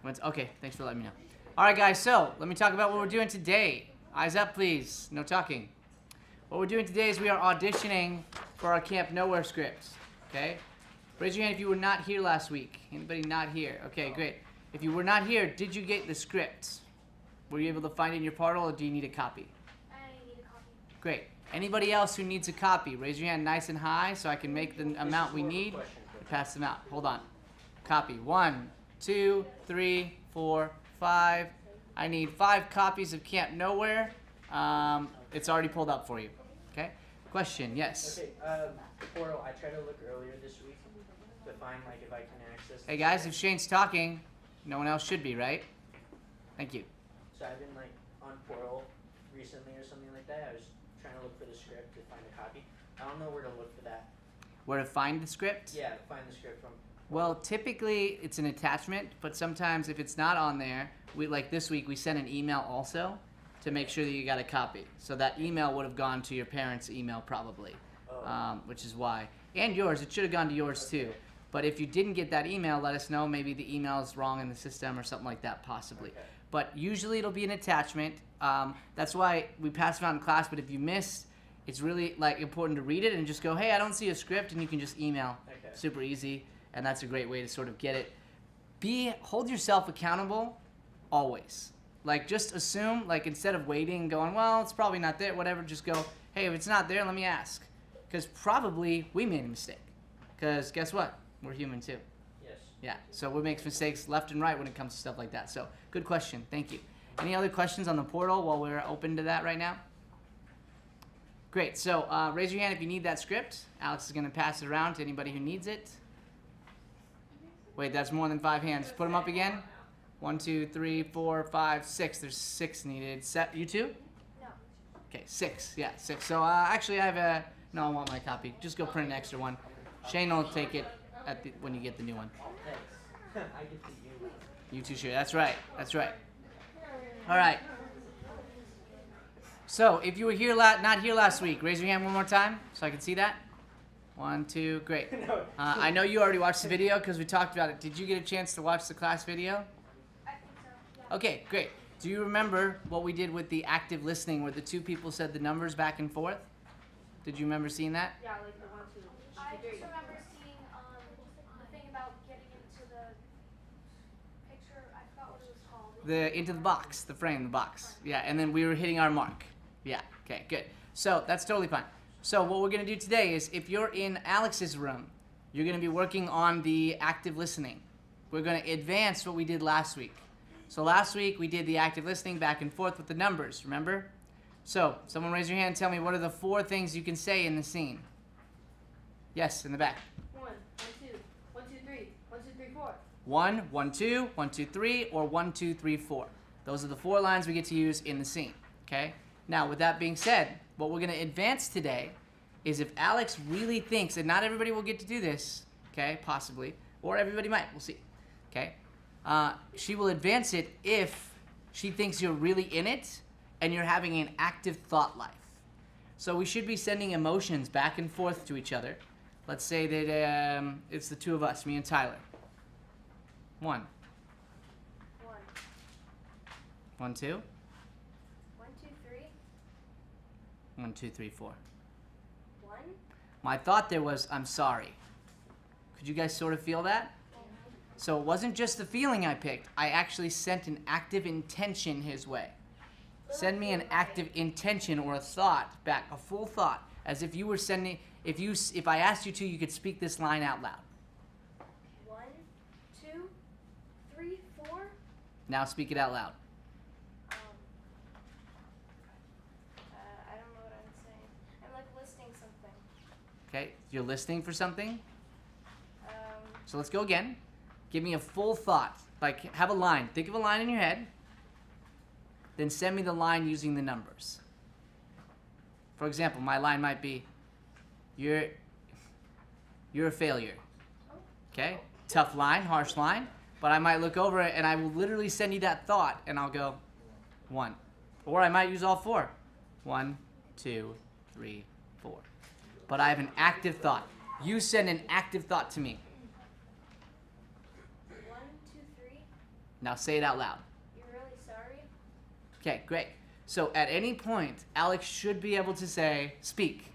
Okay, thanks for letting me know. All right, guys, so let me talk about what we're doing today. Eyes up, please. No talking. What we're doing today is we are auditioning for our Camp Nowhere script, okay? Raise your hand if you were not here last week. Anybody not here? Okay, great. If you were not here, did you get the script? Were you able to find it in your portal, or do you need a copy? I need a copy. Great. Anybody else who needs a copy, raise your hand nice and high so I can make the amount we need to pass them out. Hold on. Copy. 1, 2, 3, 4, 5. I need 5 copies of Camp Nowhere. It's already pulled up for you. Okay? Question, yes. Okay, portal, I tried to look earlier this week to find like if I can access. Hey guys, if Shane's talking, no one else should be, right? Thank you. So I've been like on portal recently or something like that. I was trying to look for the script to find a copy. I don't know where to look for that. Where to find the script? Yeah, to find the script from. Well, typically it's an attachment, but sometimes if it's not on there, like this week, we sent an email also to make sure that you got a copy. So that email would have gone to your parents' email probably, which is why. And yours, it should have gone to yours too. But if you didn't get that email, let us know. Maybe the email is wrong in the system or something like that, possibly. Okay. But usually it'll be an attachment. That's why we pass it out in class, but if you missed, it's really like important to read it and just go, hey, I don't see a script, and you can just email. Okay. Super easy, and that's a great way to sort of get it. Hold yourself accountable always. Like, just assume, like, instead of waiting and going, well, it's probably not there, whatever, just go, hey, if it's not there, let me ask. Because probably we made a mistake. Because guess what? We're human too. Yes. Yeah, so we make mistakes left and right when it comes to stuff like that. So, good question. Thank you. Any other questions on the portal while we're open to that right now? Great. So, raise your hand if you need that script. Alex is going to pass it around to anybody who needs it. Wait, that's more than 5 hands. Put them up again. 1, 2, 3, 4, 5, 6. There's 6 needed. You too? No. Okay, 6. Yeah, 6. So, actually, I have a... No, I want my copy. Just go print an extra one. Shane will take it when you get the new one. Thanks. I get to you. You too, sure. That's right. That's right. All right. So, if you were here not here last week, raise your hand one more time so I can see that. 1, 2, great. I know you already watched the video because we talked about it. Did you get a chance to watch the class video? I think so. Yeah. Okay, great. Do you remember what we did with the active listening where the 2 people said the numbers back and forth? Did you remember seeing that? Yeah, like the 1, 2, 3. I just remember seeing the thing about getting into the picture. I forgot what it was called. Into the box, the frame, the box. Yeah, and then we were hitting our mark. Yeah, okay, good. So that's totally fine. So what we're going to do today is if you're in Alex's room, you're going to be working on the active listening. We're going to advance what we did last week. So last week we did the active listening back and forth with the numbers, remember? So someone raise your hand and tell me what are the 4 things you can say in the scene. Yes, in the back. 1, 1, 2, 1, 2, 3, 1, 2, 3, 4. 1, 1, 2, 1, 2, 3, or 1, 2, 3, 4. Those are the 4 lines we get to use in the scene, okay? Now, with that being said, what we're going to advance today is if Alex really thinks, and not everybody will get to do this, okay, possibly, or everybody might, we'll see, okay? She will advance it if she thinks you're really in it and you're having an active thought life. So we should be sending emotions back and forth to each other. Let's say that it's the 2 of us, me and Tyler. 1. 1, 1, 2. 1, 2, 3. 1, 2, 3, 4. 1. My thought there was, I'm sorry. Could you guys sort of feel that? So it wasn't just the feeling I picked. I actually sent an active intention his way. Send me an active intention or a thought back, a full thought, as if you were sending, if I asked you to, you could speak this line out loud. 1, 2, 3, 4. Now speak it out loud. I don't know what I'm saying. I'm like listing something. Okay, you're listening for something? Um, So let's go again. Give me a full thought. Like, have a line. Think of a line in your head. Then send me the line using the numbers. For example, my line might be, you're a failure. Okay? Tough line, harsh line. But I might look over it and I will literally send you that thought and I'll go, 1. Or I might use all 4. 1, 2, 3, 4. But I have an active thought. You send an active thought to me. 1, 2, 3. Now say it out loud. You're really sorry? Okay, great. So at any point, Alex should be able to say, speak.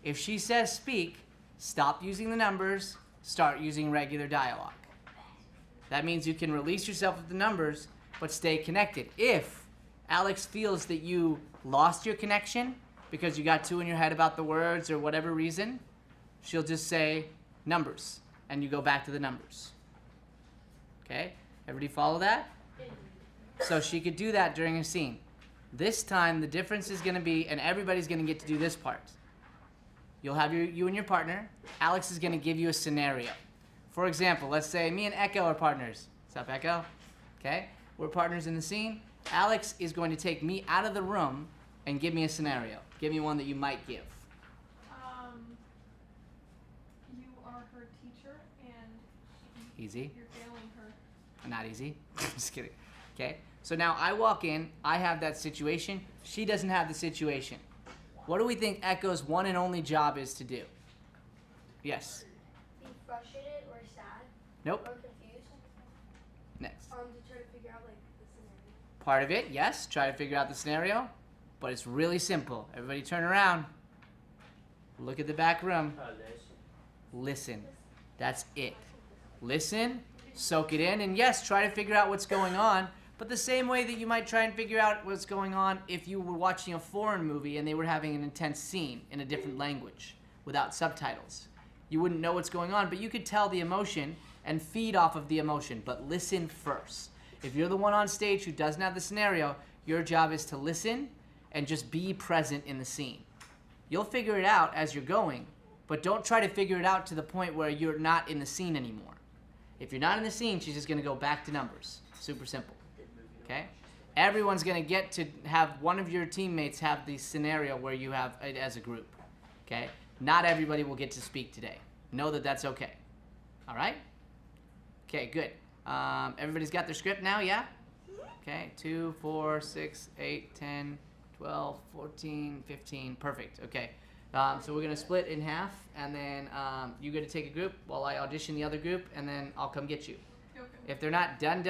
If she says speak, stop using the numbers, start using regular dialogue. That means you can release yourself of the numbers, but stay connected. If Alex feels that you lost your connection because you got too in your head about the words or whatever reason, she'll just say numbers, and you go back to the numbers. Okay? Everybody follow that? So she could do that during a scene. This time, the difference is going to be, and everybody's going to get to do this part. You'll have you and your partner. Alex is going to give you a scenario. For example, let's say me and Echo are partners. What's up, Echo? Okay? We're partners in the scene. Alex is going to take me out of the room and give me a scenario. Give me one that you might give. You are her teacher and Easy. you're failing her. Not easy. Just kidding. Okay? So now I walk in. I have that situation. She doesn't have the situation. What do we think Echo's one and only job is to do? Yes. Be frustrated or sad? Nope. Or confused? Next. To try to figure out, like, the scenario. Part of it, yes. Try to figure out the scenario. But it's really simple. Everybody turn around. Look at the back room. Listen. That's it. Listen, soak it in, and yes, try to figure out what's going on, but the same way that you might try and figure out what's going on if you were watching a foreign movie and they were having an intense scene in a different language without subtitles. You wouldn't know what's going on, but you could tell the emotion and feed off of the emotion, but listen first. If you're the one on stage who doesn't have the scenario, your job is to listen and just be present in the scene. You'll figure it out as you're going, but don't try to figure it out to the point where you're not in the scene anymore. If you're not in the scene, she's just going to go back to numbers. Super simple. Okay? Everyone's going to get to have one of your teammates have the scenario where you have it as a group. Okay? Not everybody will get to speak today. Know that that's okay. All right? Okay, good. Everybody's got their script now, yeah? Okay, 2, 4, 6, 8, 10, 12, 14, 15. Perfect. Okay. So we're going to split in half, and then you're going to take a group while I audition the other group, and then I'll come get you. Okay. If they're not done,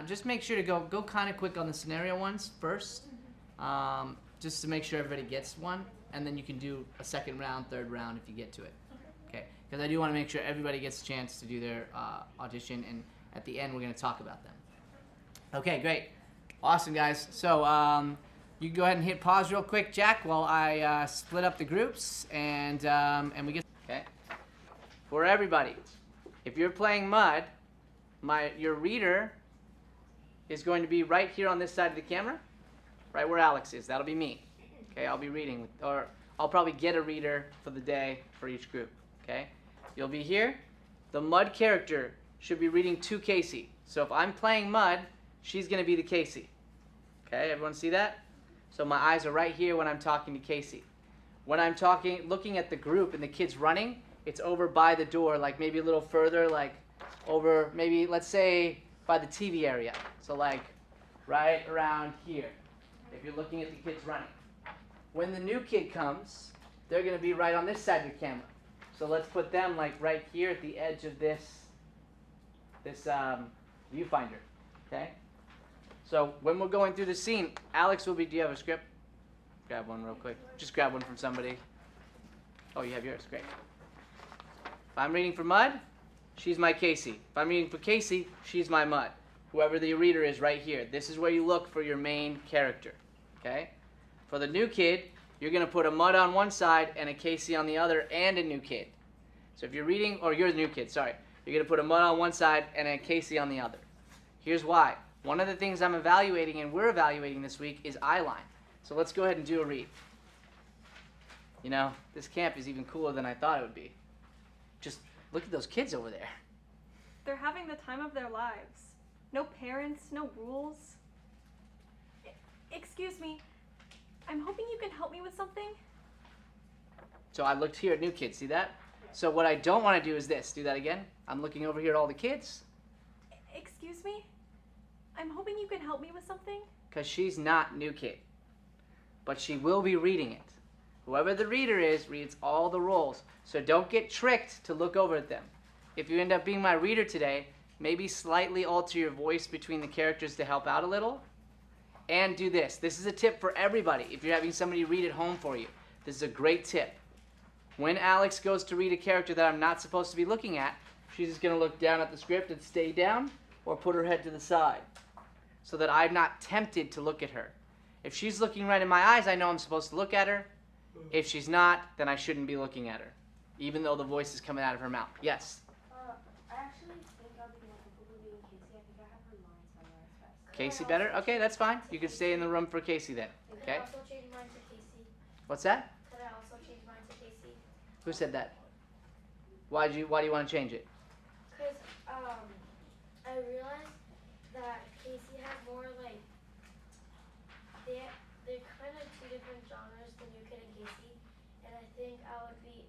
just make sure to go kind of quick on the scenario ones first, just to make sure everybody gets one, and then you can do a second round, third round if you get to it. Okay? Because I do want to make sure everybody gets a chance to do their audition, and at the end we're going to talk about them. Okay, great. Awesome, guys. So you can go ahead and hit pause real quick, Jack, while I split up the groups, and we get... Okay. For everybody, if you're playing Mud, your reader is going to be right here on this side of the camera, right where Alex is. That'll be me. Okay, I'll be reading, or I'll probably get a reader for the day for each group. Okay, you'll be here. The Mud character should be reading to Casey. So if I'm playing Mud, she's going to be the Casey. Okay, everyone see that? So my eyes are right here when I'm talking to Casey. When I'm looking at the group and the kids running, it's over by the door, like maybe a little further, like over maybe, let's say, by the TV area. So like right around here, if you're looking at the kids running. When the new kid comes, they're going to be right on this side of the camera. So let's put them like right here at the edge of this viewfinder. Okay? So when we're going through the scene, Alex will be, do you have a script? Grab one real quick. Just grab one from somebody. Oh, you have yours. Great. If I'm reading for Mud, she's my Casey. If I'm reading for Casey, she's my Mud. Whoever the reader is right here. This is where you look for your main character. Okay? For the new kid, you're going to put a Mud on one side and a Casey on the other and a new kid. So if you're reading, or you're the new kid, sorry. You're going to put a Mud on one side and a Casey on the other. Here's why. One of the things I'm evaluating and we're evaluating this week is eye line. So let's go ahead and do a read. You know, this camp is even cooler than I thought it would be. Just look at those kids over there. They're having the time of their lives. No parents, no rules. Excuse me. I'm hoping you can help me with something. So I looked here at new kids, see that? So what I don't want to do is this. Do that again. I'm looking over here at all the kids. Excuse me? I'm hoping you can help me with something. Because she's not new kid. But she will be reading it. Whoever the reader is reads all the roles. So don't get tricked to look over at them. If you end up being my reader today, maybe slightly alter your voice between the characters to help out a little. And do this. This is a tip for everybody. If you're having somebody read it home for you, this is a great tip. When Alex goes to read a character that I'm not supposed to be looking at, she's just going to look down at the script and stay down or put her head to the side so that I'm not tempted to look at her. If she's looking right in my eyes, I know I'm supposed to look at her. If she's not, then I shouldn't be looking at her, even though the voice is coming out of her mouth. Yes? I actually think I'll be more comfortable doing Casey. I think I have her lines memorized best. Casey better? Okay, that's fine. You can stay in the room for Casey then. Okay? Could I also change mine to Casey? What's that? Could I also change mine to Casey? Who said that? Why do you want to change it? Because I realized that Casey has more like they're kind of two different genres, the new kid and Casey, and I think I would be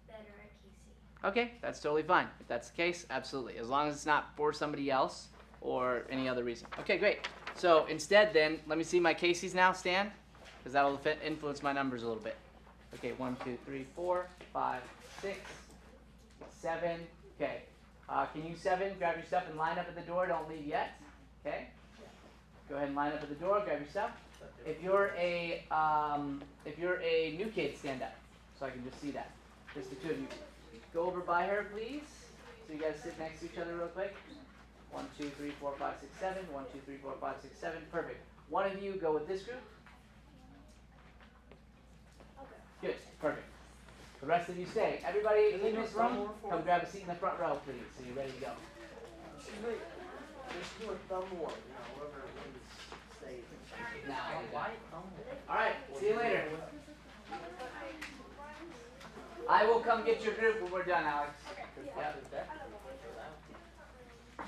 better at Casey. Okay, that's totally fine. If that's the case, absolutely. As long as it's not for somebody else or any other reason. Okay, great. So instead then, let me see my Caseys now stand, because that will influence my numbers a little bit. Okay, 1, 2, 3, 4, 5, 6, 7. Okay. Can you 7 grab your stuff and line up at the door? Don't leave yet. Okay. Go ahead and line up at the door. Grab your stuff. If you're a new kid, stand up so I can just see that. Just the two of you. Go over by her, please. So you guys sit next to each other real quick. 1, 2, 3, 4, 5, 6, 7. 1, 2, 3, 4, 5, 6, 7. Perfect. One of you go with this group. Okay. Good. Perfect. The rest of you stay. Everybody in this room, come grab a seat in the front row, please, so you're ready to go. Excuse me. Let's do a thumb war. You know, whoever wins stays. No, Why thumb war? all right. See you later. I will come get your group when we're done, Alex. Yeah. But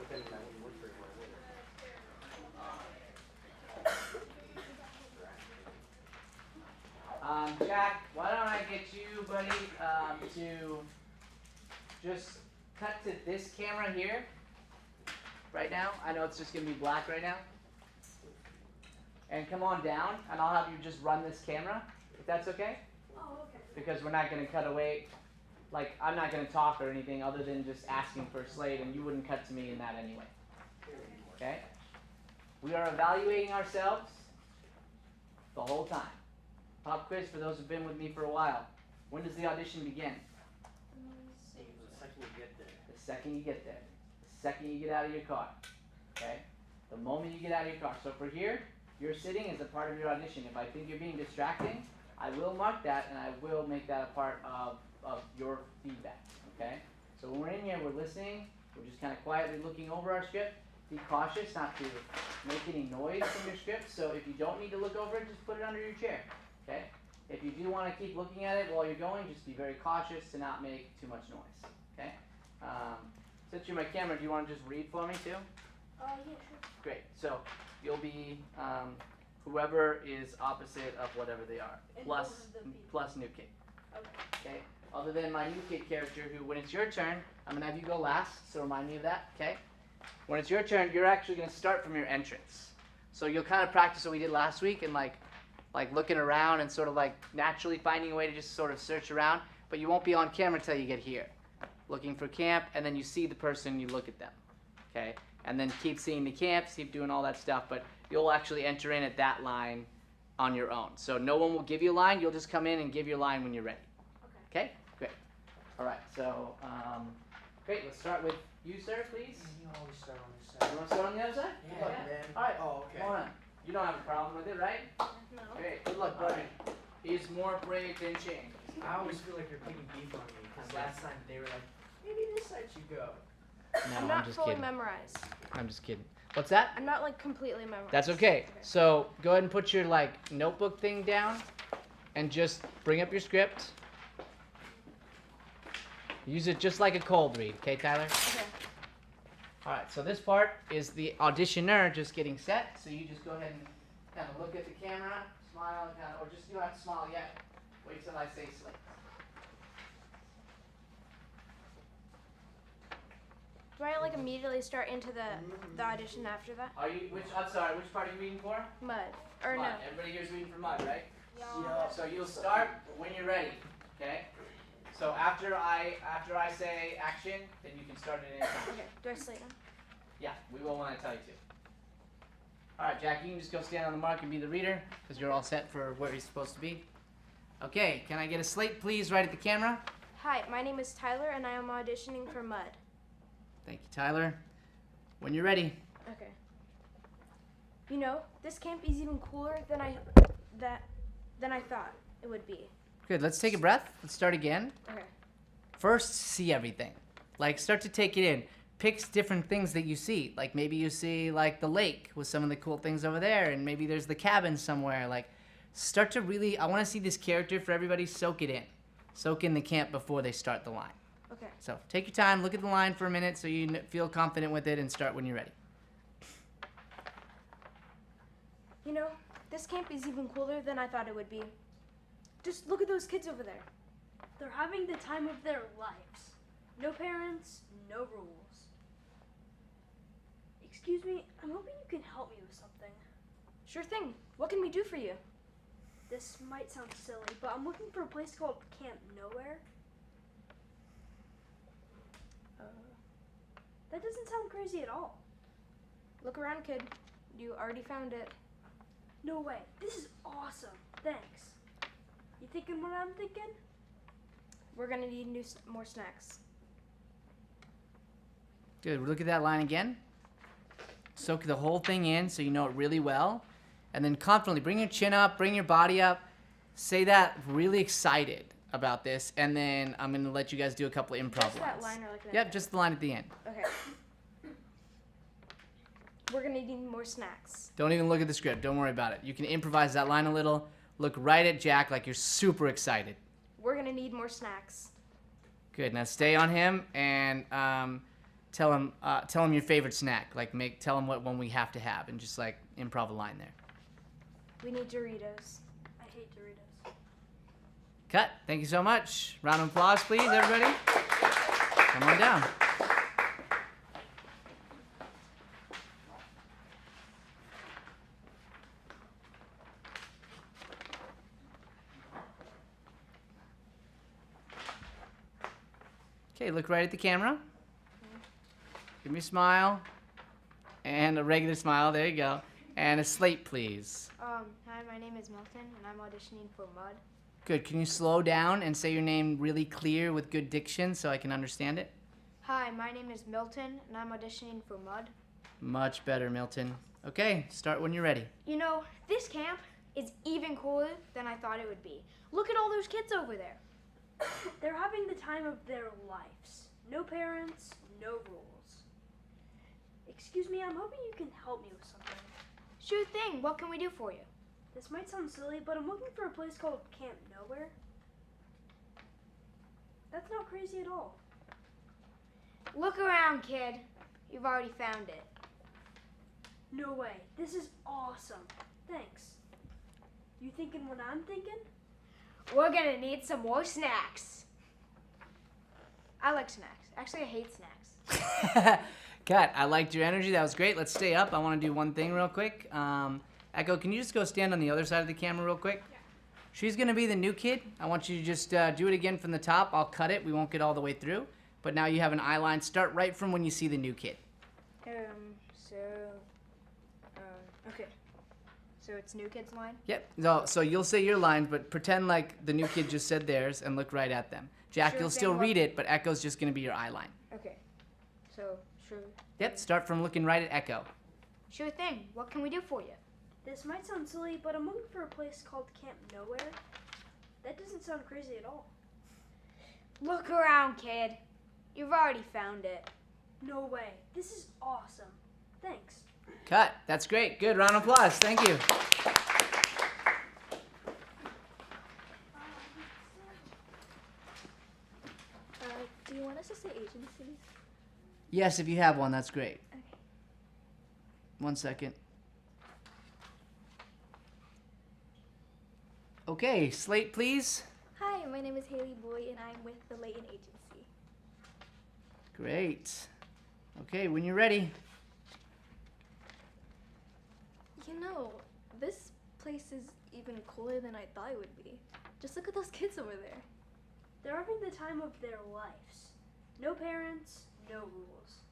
then that wouldn't work very well, would it? Jack, why don't I get you, buddy, to just cut to this camera here right now. I know it's just going to be black right now. And come on down, and I'll have you just run this camera, if that's okay. Oh, okay. Because we're not going to cut away. Like, I'm not going to talk or anything other than just asking for a slate, and you wouldn't cut to me in that anyway. Okay? We are evaluating ourselves the whole time. Pop quiz for those who've been with me for a while. When does the audition begin? The second you get there. The second you get there. The second you get out of your car. Okay? The moment you get out of your car. So for here, you're sitting as a part of your audition. If I think you're being distracting, I will mark that and I will make that a part of your feedback. Okay? So when we're in here, we're listening. We're just kind of quietly looking over our script. Be cautious not to make any noise from your script. So if you don't need to look over it, just put it under your chair. Okay? If you do want to keep looking at it while you're going, just be very cautious to not make too much noise. Okay? Since you're my camera, do you want to just read for me too? Yeah, sure. Great. So you'll be whoever is opposite of whatever they are, And plus both of the people. plus new kid. Okay. Okay? Other than my new kid character, who when it's your turn, I'm gonna have you go last. So remind me of that. Okay? When it's your turn, you're actually gonna start from your entrance. So you'll kind of practice what we did last week and like looking around and sort of like naturally finding a way to just sort of search around, but you won't be on camera until you get here. Looking for camp, and then you see the person, you look at them. Okay? And then keep seeing the camps, keep doing all that stuff, but you'll actually enter in at that line on your own. So no one will give you a line, you'll just come in and give your line when you're ready. Okay. Okay? Great. All right, so, great, let's start with you, sir, please. You always start on this You side. want to start on the other side? Yeah, Good luck. man. All right, Oh, okay. come on. You don't have a problem with it, right? No. Great, good luck, buddy. He's more brave than Shane. I always feel like you're picking beef on me because last time they were like, maybe this side should go. No, I'm not fully memorized. I'm just kidding. What's that? I'm not like completely memorized. That's okay. So go ahead and put your like notebook thing down and just bring up your script. Use it just like a cold read, okay, Tyler? Okay. All right, so this part is the auditioner just getting set. So you just go ahead and kind of look at the camera, smile, and kind of, or just you don't have to smile yet. Wait till I say slate. Do I like immediately start into the audition after that? Are you? I'm sorry. Which part are you reading for? Mud. Or Mud. no. Everybody here's reading for mud, right? Yeah. So you'll start when you're ready. Okay. So after I say action, then you can start it anytime. Okay. Do I slate now? Yeah, we will when I tell you to. All right, Jack, you can just go stand on the mark and be the reader because you're all set for where he's supposed to be. Okay, can I get a slate, please, right at the camera? Hi, my name is Tyler, and I am auditioning for Mud. Thank you, Tyler. When you're ready. Okay. You know, this camp is even cooler than I thought it would be. Good, let's take a breath. Let's start again. Okay. First, see everything. Like, start to take it in. Pick different things that you see. Like, maybe you see, like, the lake with some of the cool things over there, and maybe there's the cabin somewhere. Like, start to really, I want to see this character for everybody. Soak it in. Soak in the camp before they start the line. Okay. So, take your time. Look at the line for a minute so you feel confident with it and start when you're ready. You know, this camp is even cooler than I thought it would be. Just look at those kids over there. They're having the time of their lives. No parents, no rules. Excuse me, I'm hoping you can help me with something. Sure thing. What can we do for you? This might sound silly, but I'm looking for a place called Camp Nowhere. That doesn't sound crazy at all. Look around, kid. You already found it. No way. This is awesome. Thanks. You thinking what I'm thinking? We're gonna need more snacks. Good. Look at that line again. Soak the whole thing in so you know it really well. And then confidently bring your chin up, bring your body up. Say that really excited about this. And then I'm going to let you guys do a couple of improv Just lines. that line or like that? Yep, just the line at the end. Okay. We're gonna need more snacks. Don't even look at the script. Don't worry about it. You can improvise that line a little. Look right at Jack like you're super excited. We're gonna need more snacks. Good. Now stay on him and tell him your favorite snack. Like tell him what one we have to have, and just like improv a line there. We need Doritos. I hate Doritos. Cut. Thank you so much. Round of applause, please, everybody. Come on down. Okay, look right at the camera. Give me a smile. And a regular smile. There you go. And a slate, please. Hi, my name is Milton, and I'm auditioning for Mud. Good. Can you slow down and say your name really clear with good diction so I can understand it? Hi, my name is Milton, and I'm auditioning for Mud. Much better, Milton. Okay, start when you're ready. You know, this camp is even cooler than I thought it would be. Look at all those kids over there. They're having the time of their lives. No parents, no rules. Excuse me, I'm hoping you can help me with something. Sure thing. What can we do for you? This might sound silly, but I'm looking for a place called Camp Nowhere. That's not crazy at all. Look around, kid. You've already found it. No way. This is awesome. Thanks. You thinking what I'm thinking? We're gonna need some more snacks. I like snacks. Actually, I hate snacks. Kat, I liked your energy. That was great. Let's stay up. I want to do one thing real quick. Echo, can you just go stand on the other side of the camera real quick? Yeah. She's going to be the new kid. I want you to just do it again from the top. I'll cut it. We won't get all the way through. But now you have an eye line. Start right from when you see the new kid. Okay. So it's new kid's line? Yep. So you'll say your lines, but pretend like the new kid just said theirs and look right at them. Jack, Sure you'll thing, still what- read it, but Echo's just going to be your eye line. Okay. So, sure. Yep. Start from looking right at Echo. Sure thing. What can we do for you? This might sound silly, but I'm looking for a place called Camp Nowhere. That doesn't sound crazy at all. Look around, kid. You've already found it. No way. This is awesome. Thanks. Cut. That's great. Good. Round of applause. Thank you. Do you want us to say agencies? Yes, if you have one, that's great. Okay. 1 second. Okay, slate, please. Hi, my name is Haley Boyd, and I'm with the Layton Agency. Great. Okay, when you're ready. You know, this place is even cooler than I thought it would be. Just look at those kids over there. They're having the time of their lives. No parents, no rules.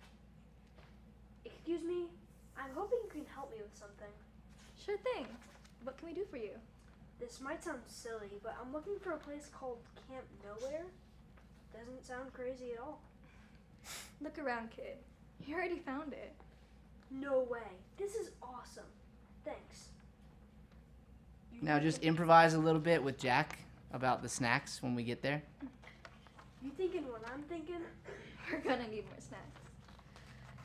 Excuse me, I'm hoping you can help me with something. Sure thing. What can we do for you? This might sound silly, but I'm looking for a place called Camp Nowhere. Doesn't sound crazy at all. Look around, kid. You already found it. No way. This is awesome. Thanks. Now just improvise a little bit with Jack about the snacks when we get there. You thinking what I'm thinking? We're gonna need more snacks.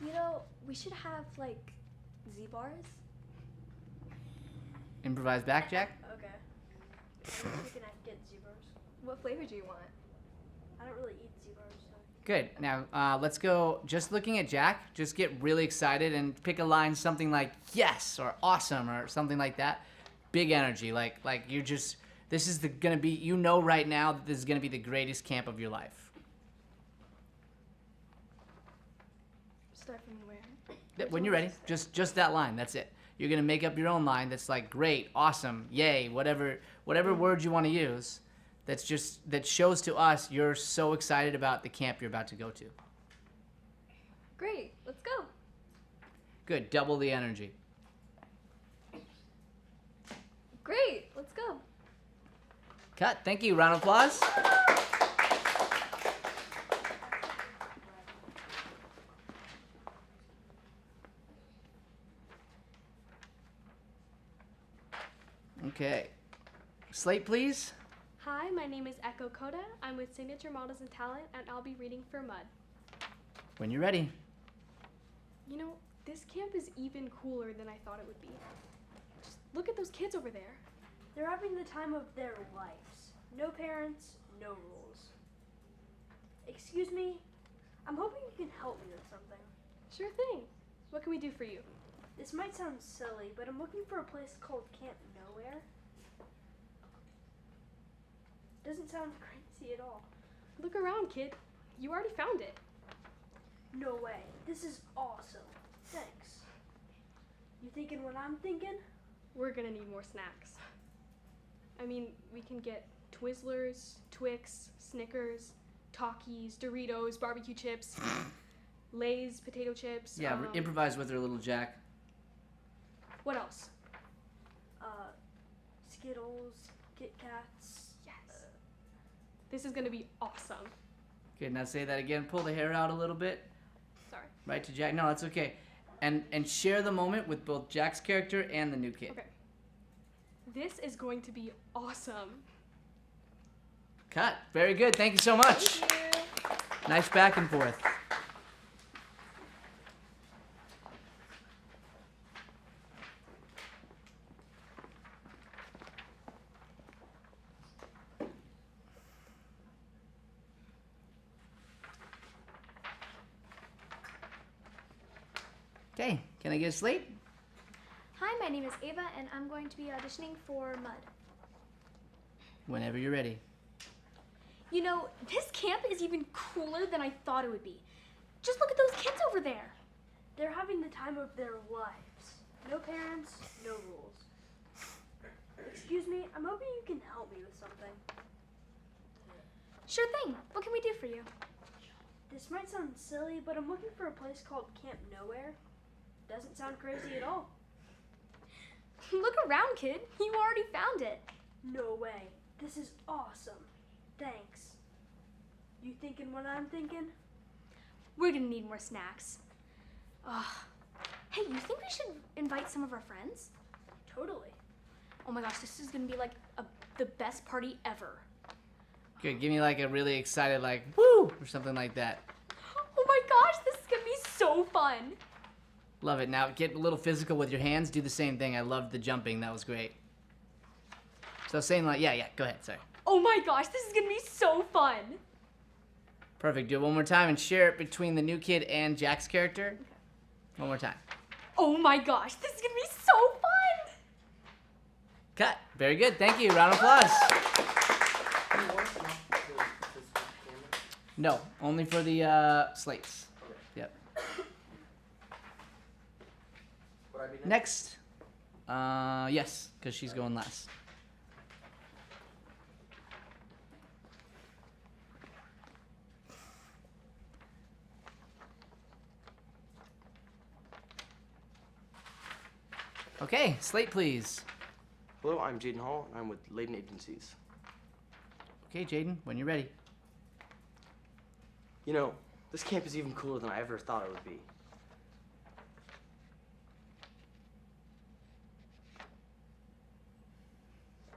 You know, we should have like Z-bars. Improvise back, Jack. Okay. I'm thinking I can get Z-bars. What flavor do you want? I don't really eat Z-bars, so. Good. Now let's go. Just looking at Jack, just get really excited and pick a line, something like yes or awesome or something like that. Big energy, like you're just. This is gonna be. You know right now that this is gonna be the greatest camp of your life. Start from where? When you're ready, just that line. That's it. You're gonna make up your own line. That's like great, awesome, yay, whatever word you want to use. That shows to us you're so excited about the camp you're about to go to. Great. Let's go. Good. Double the energy. Great. Let's go. Cut. Thank you. Round of applause. Okay. Slate, please. Hi, my name is Echo Koda. I'm with Signature Models and Talent, and I'll be reading for Mud. When you're ready. You know, this camp is even cooler than I thought it would be. Just look at those kids over there. They're having the time of their lives. No parents, no rules. Excuse me, I'm hoping you can help me with something. Sure thing. What can we do for you? This might sound silly, but I'm looking for a place called Camp Nowhere. Doesn't sound crazy at all. Look around, kid. You already found it. No way. This is awesome. Thanks. You thinking what I'm thinking? We're gonna need more snacks. I mean, we can get Twizzlers, Twix, Snickers, Takis, Doritos, barbecue chips, Lay's, potato chips. Yeah, improvise with her, little Jack. What else? Skittles, Kit Kats. Yes. This is gonna be awesome. Okay, now say that again. Pull the hair out a little bit. Sorry. Right to Jack. No, that's okay. And share the moment with both Jack's character and the new kid. Okay. This is going to be awesome. Cut. Very good. Thank you so much. Thank you. Nice back and forth. Okay, can I get a slate? Hi, my name is Ava, and I'm going to be auditioning for Mud. Whenever you're ready. You know, this camp is even cooler than I thought it would be. Just look at those kids over there. They're having the time of their lives. No parents, no rules. Excuse me, I'm hoping you can help me with something. Sure thing. What can we do for you? This might sound silly, but I'm looking for a place called Camp Nowhere. Doesn't sound crazy at all. Look around, kid. You already found it. No way. This is awesome. Thanks. You thinking what I'm thinking? We're gonna need more snacks. Ugh. Hey, you think we should invite some of our friends? Totally. Oh my gosh, this is gonna be like the best party ever. Good, give me like a really excited like, woo, or something like that. Oh my gosh, this is gonna be so fun. Love it. Now get a little physical with your hands. Do the same thing. I loved the jumping. That was great. So saying like, yeah, go ahead, sorry. Oh my gosh, this is gonna be so fun. Perfect. Do it one more time and share it between the new kid and Jack's character. Okay. One more time. Oh my gosh, this is gonna be so fun. Cut. Very good. Thank you. Round of applause. No, only for the slates. Yep. Would I be Next. Yes, because she's going last. Okay, slate please. Hello, I'm Jaden Hall, and I'm with Layden Agencies. Okay, Jaden, when you're ready. You know, this camp is even cooler than I ever thought it would be.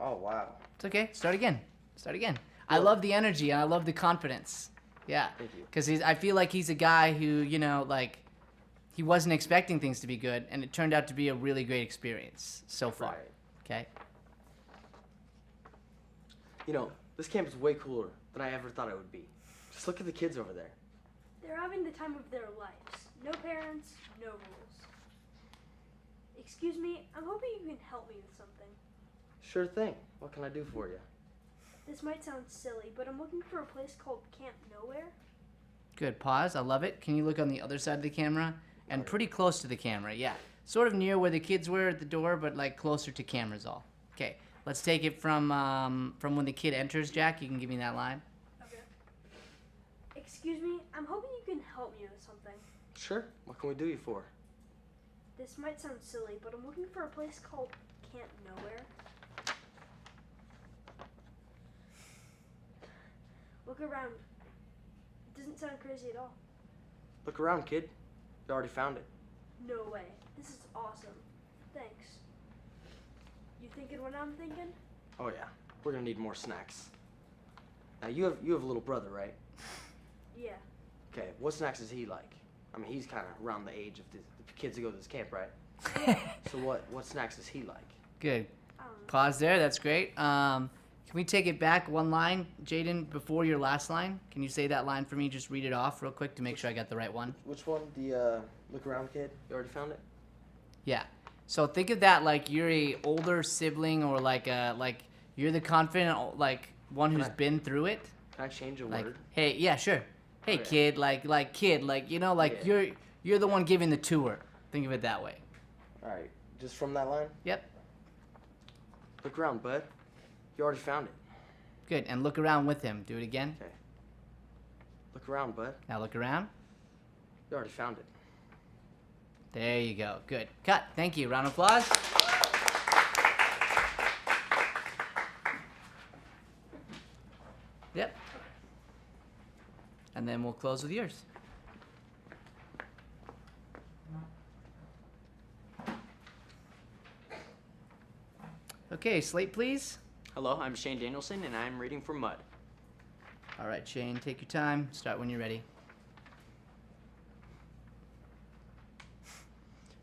Oh, wow. It's okay. Start again. Start again. I love the energy and I love the confidence. Yeah. Thank you. Because I feel like he's a guy who, you know, like, he wasn't expecting things to be good, and it turned out to be a really great experience so far. Right. Okay? You know, this camp is way cooler than I ever thought it would be. Just look at the kids over there. They're having the time of their lives. No parents, no rules. Excuse me, I'm hoping you can help me with something. Sure thing. What can I do for you? This might sound silly, but I'm looking for a place called Camp Nowhere. Good. Pause. I love it. Can you look on the other side of the camera? And pretty close to the camera, yeah. Sort of near where the kids were at the door, but like closer to cameras all. Okay. Let's take it from when the kid enters, Jack. You can give me that line. Okay. Excuse me, I'm hoping you can help me with something. Sure. What can we do you for? This might sound silly, but I'm looking for a place called Camp Nowhere. Look around. It doesn't sound crazy at all. Look around, kid. You already found it. No way. This is awesome. Thanks. You thinking what I'm thinking? Oh yeah. We're gonna need more snacks. Now you have a little brother, right? Yeah. Okay. What snacks is he like? I mean, he's kind of around the age of the kids that go to this camp, right? So what snacks is he like? Good. I don't know. Pause there. That's great. Can we take it back one line, Jaden, before your last line? Can you say that line for me? Just read it off real quick to make sure I got the right one. Which one? The look around, kid. You already found it. Yeah. So think of that like you're a older sibling, or like you're the confident like one who's been through it. Can I change a Like, word? hey, yeah, sure. Hey, Okay. kid, like kid, like you know, like Yeah. you're the one giving the tour. Think of it that way. All right. Just from that line. Yep. Look around, bud. You already found it. Good. And look around with him. Do it again. Okay. Look around, bud. Now look around. You already found it. There you go. Good. Cut. Thank you. Round of applause. Yep. And then we'll close with yours. Okay, slate, please. Hello, I'm Shane Danielson, and I'm reading for Mud. All right, Shane, take your time. Start when you're ready.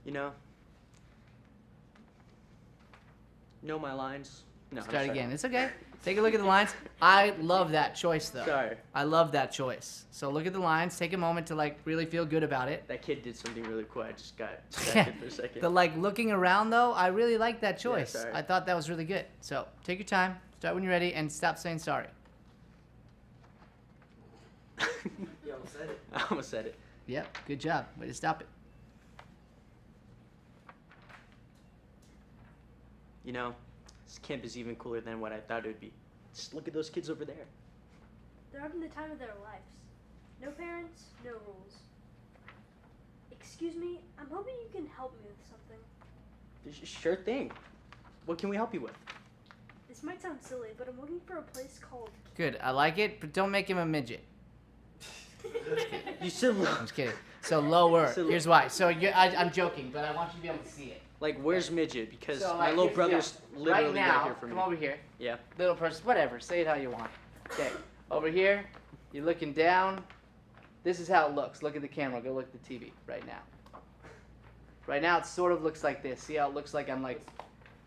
You know my lines? No, I'm Start sorry. again. It's okay. Take a look at the lines. I love that choice, though. Sorry. I love that choice. So look at the lines. Take a moment to like really feel good about it. That kid did something really cool. I just got distracted for a second. The like looking around though, I really like that choice. sorry. I thought that was really good. So take your time. Start when you're ready, and stop saying sorry. You almost said it. I almost said it. Yep. Good job. Way to stop it. You know, this camp is even cooler than what I thought it would be. Just look at those kids over there. They're having the time of their lives. No parents, no rules. Excuse me, I'm hoping you can help me with something. Sure thing. What can we help you with? This might sound silly, but I'm looking for a place called... Good. I like it, but don't make him a midget. You said I'm just kidding. So lower. So- Here's why. So I'm joking, but I want you to be able to see it. like, where's midget? Because So, my like, little here's- brother's yeah. literally right now, here for me. come over here. Yeah. Little person, whatever. Say it how you want. Okay. Over here, you're looking down. This is how it looks. Look at the camera. Go look at the TV right now. Right now, it sort of looks like this. See how it looks like I'm like...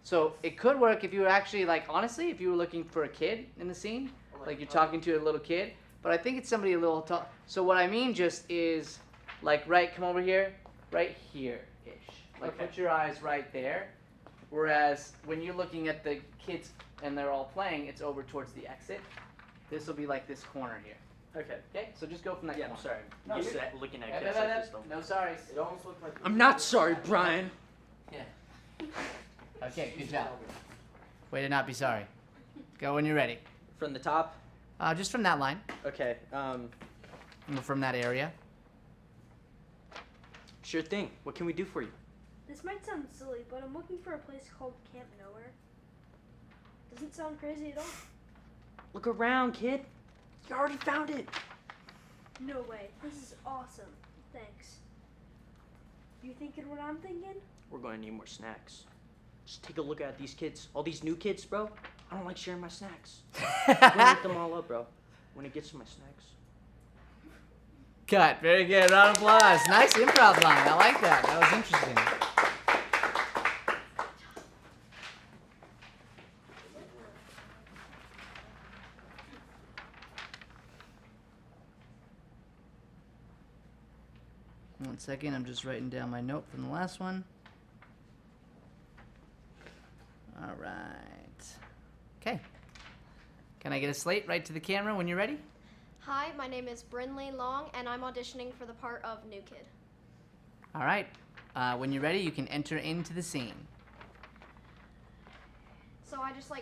So it could work if you were actually, like, honestly, if you were looking for a kid in the scene. Like you're talking to a little kid. But I think it's somebody a little tall. So what I mean just is, like, come over here. Right here-ish. Like, Okay. put your eyes right there. Whereas when you're looking at the kids and they're all playing, it's over towards the exit. This will be like this corner here. Okay. Okay, so just go from that Yeah, I'm corner. sorry. No, I'm you're used to good. looking at Yeah, kids like this though. No sorries. It almost looked like. I'm not sorry, Brian. Yeah. Okay, good job. Way to not be sorry. Go when you're ready. From the top. Just from that line, Okay. from that area. Sure thing. What can we do for you? This might sound silly, but I'm looking for a place called Camp Nowhere. Doesn't sound crazy at all. Look around, kid. You already found it. No way. This is awesome. Thanks. You thinking what I'm thinking? We're going to need more snacks. Just take a look at these kids. All these new kids, bro. I don't like sharing my snacks. I'm gonna eat them all up, bro. When it gets to my snacks. Cut. Very good. Round of applause. Nice improv line. I like that. That was interesting. One second. I'm just writing down my note from the last one. All right. Okay. Can I get a slate right to the camera when you're ready? Hi, my name is Brinley Long, and I'm auditioning for the part of New Kid. All right. When you're ready, you can enter into the scene. So I just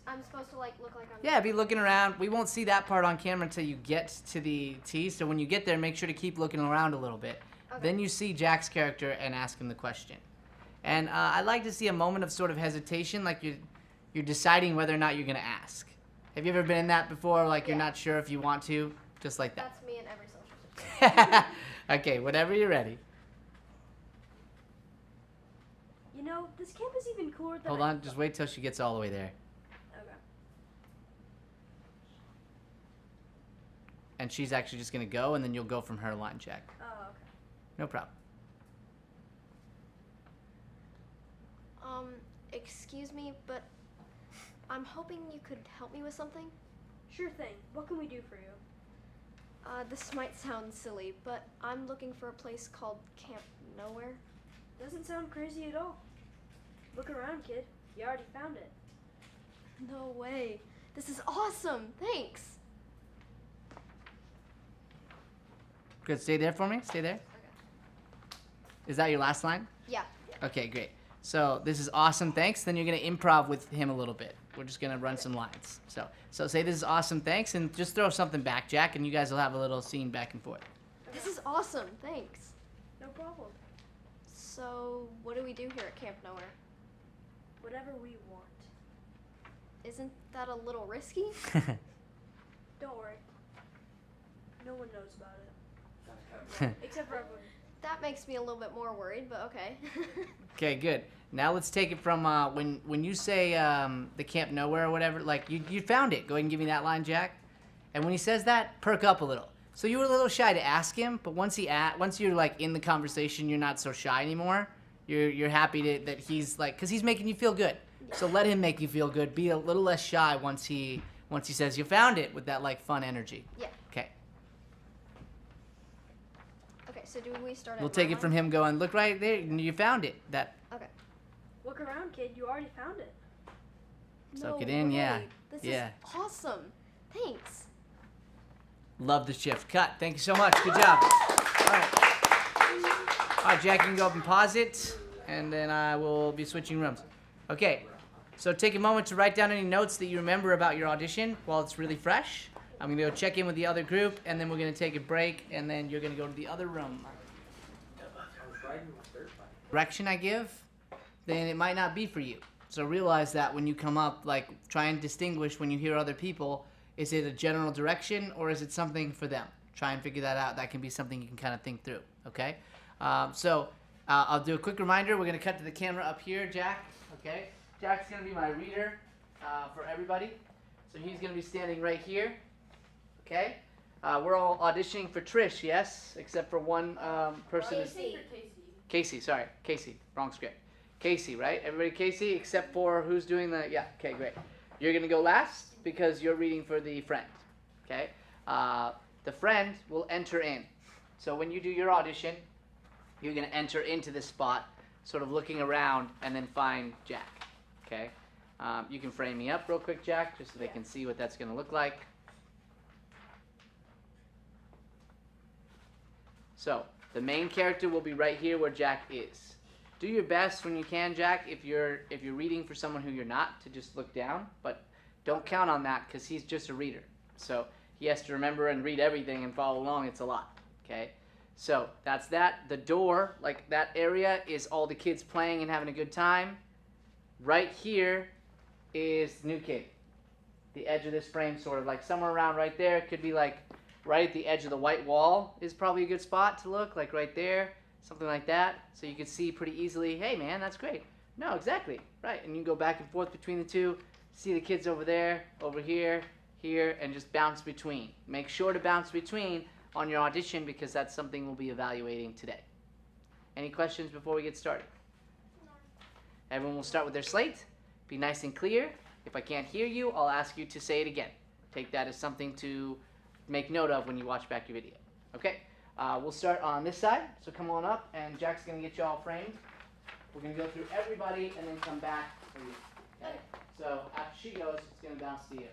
I'm supposed to look like I'm. Yeah, be looking around. We won't see that part on camera until you get to the tee. So when you get there, make sure to keep looking around a little bit. Okay. Then you see Jack's character and ask him the question. And I'd like to see a moment of sort of hesitation, like you're deciding whether or not you're gonna ask. Have you ever been in that before? Like you're not sure if you want to, just like that. That's me in every social situation. Okay, whenever you're ready. You know, this camp is even cooler than Hold I on, just wait till she gets all the way there. Okay. And she's actually just gonna go, and then you'll go from her line, Jack. Oh, okay. No problem. Excuse me, but I'm hoping you could help me with something. Sure thing. What can we do for you? This might sound silly, but I'm looking for a place called Camp Nowhere. Doesn't sound crazy at all. Look around, kid. You already found it. No way. This is awesome. Thanks. Good, stay there for me. Stay there. Okay. Is that your last line? Yeah. Okay, great. So this is awesome, thanks. Then you're gonna improv with him a little bit. We're just gonna run some lines. So say this is awesome, thanks, and just throw something back, Jack, and you guys will have a little scene back and forth. This is awesome. Thanks. No problem. So, what do we do here at Camp Nowhere? Whatever we want. Isn't that a little risky? Don't worry. No one knows about it. Except for everyone. That makes me a little bit more worried, but okay. Okay, good. Now let's take it from when you say the Camp Nowhere or whatever, like you found it. Go ahead and give me that line, Jack. And when he says that, perk up a little. So you were a little shy to ask him, but once you're like in the conversation, you're not so shy anymore. You're happy that he's like, cause he's making you feel good. So let him make you feel good. Be a little less shy once he says you found it with that like fun energy. Yeah. Okay. Okay, so do we start at We'll take my it from line? him going, look right there, you found it. That. Okay. Look around, kid. You already found it. Soak No it in, yeah. way. This Yeah. is awesome. Thanks. Love the shift. Cut. Thank you so much. Good job. All right. All right, Jack, you can go up and pause it, and then I will be switching rooms. Okay. So take a moment to write down any notes that you remember about your audition while it's really fresh. I'm going to go check in with the other group, and then we're going to take a break, and then you're going to go to the other room. Direction I give, then it might not be for you. So realize that when you come up, like try and distinguish when you hear other people, is it a general direction or is it something for them? Try and figure that out. That can be something you can kind of think through, okay? I'll do a quick reminder. We're going to cut to the camera up here, Jack, okay? Jack's going to be my reader for everybody. So he's going to be standing right here, okay? We're all auditioning for Trish, yes? Except for one person. Casey, sorry. Casey, wrong script. Casey, right? Everybody Casey, except for who's doing the, yeah, okay, great. You're going to go last because you're reading for the friend, okay? The friend will enter in. So when you do your audition, you're going to enter into this spot, sort of looking around, and then find Jack, okay? You can frame me up real quick, Jack, just so they can see what that's going to look like. So the main character will be right here where Jack is. Do your best when you can, Jack, if you're reading for someone who you're not, to just look down, but don't count on that because he's just a reader. So he has to remember and read everything and follow along. It's a lot, okay? So that's that. The door, like that area, is all the kids playing and having a good time. Right here is the new kid. The edge of this frame, sort of like somewhere around right there. Could be like right at the edge of the white wall is probably a good spot to look, like right there, something like that. So you can see pretty easily, hey man, that's great. No, exactly, right. And you can go back and forth between the two, see the kids over there, over here, here, and just bounce between. Make sure to bounce between on your audition because that's something we'll be evaluating today. Any questions before we get started? No. Everyone will start with their slate. Be nice and clear. If I can't hear you, I'll ask you to say it again. Take that as something to make note of when you watch back your video. Okay? We'll start on this side. So come on up, and Jack's going to get you all framed. We're going to go through everybody and then come back for you. Okay? So after she goes, it's going to bounce to you.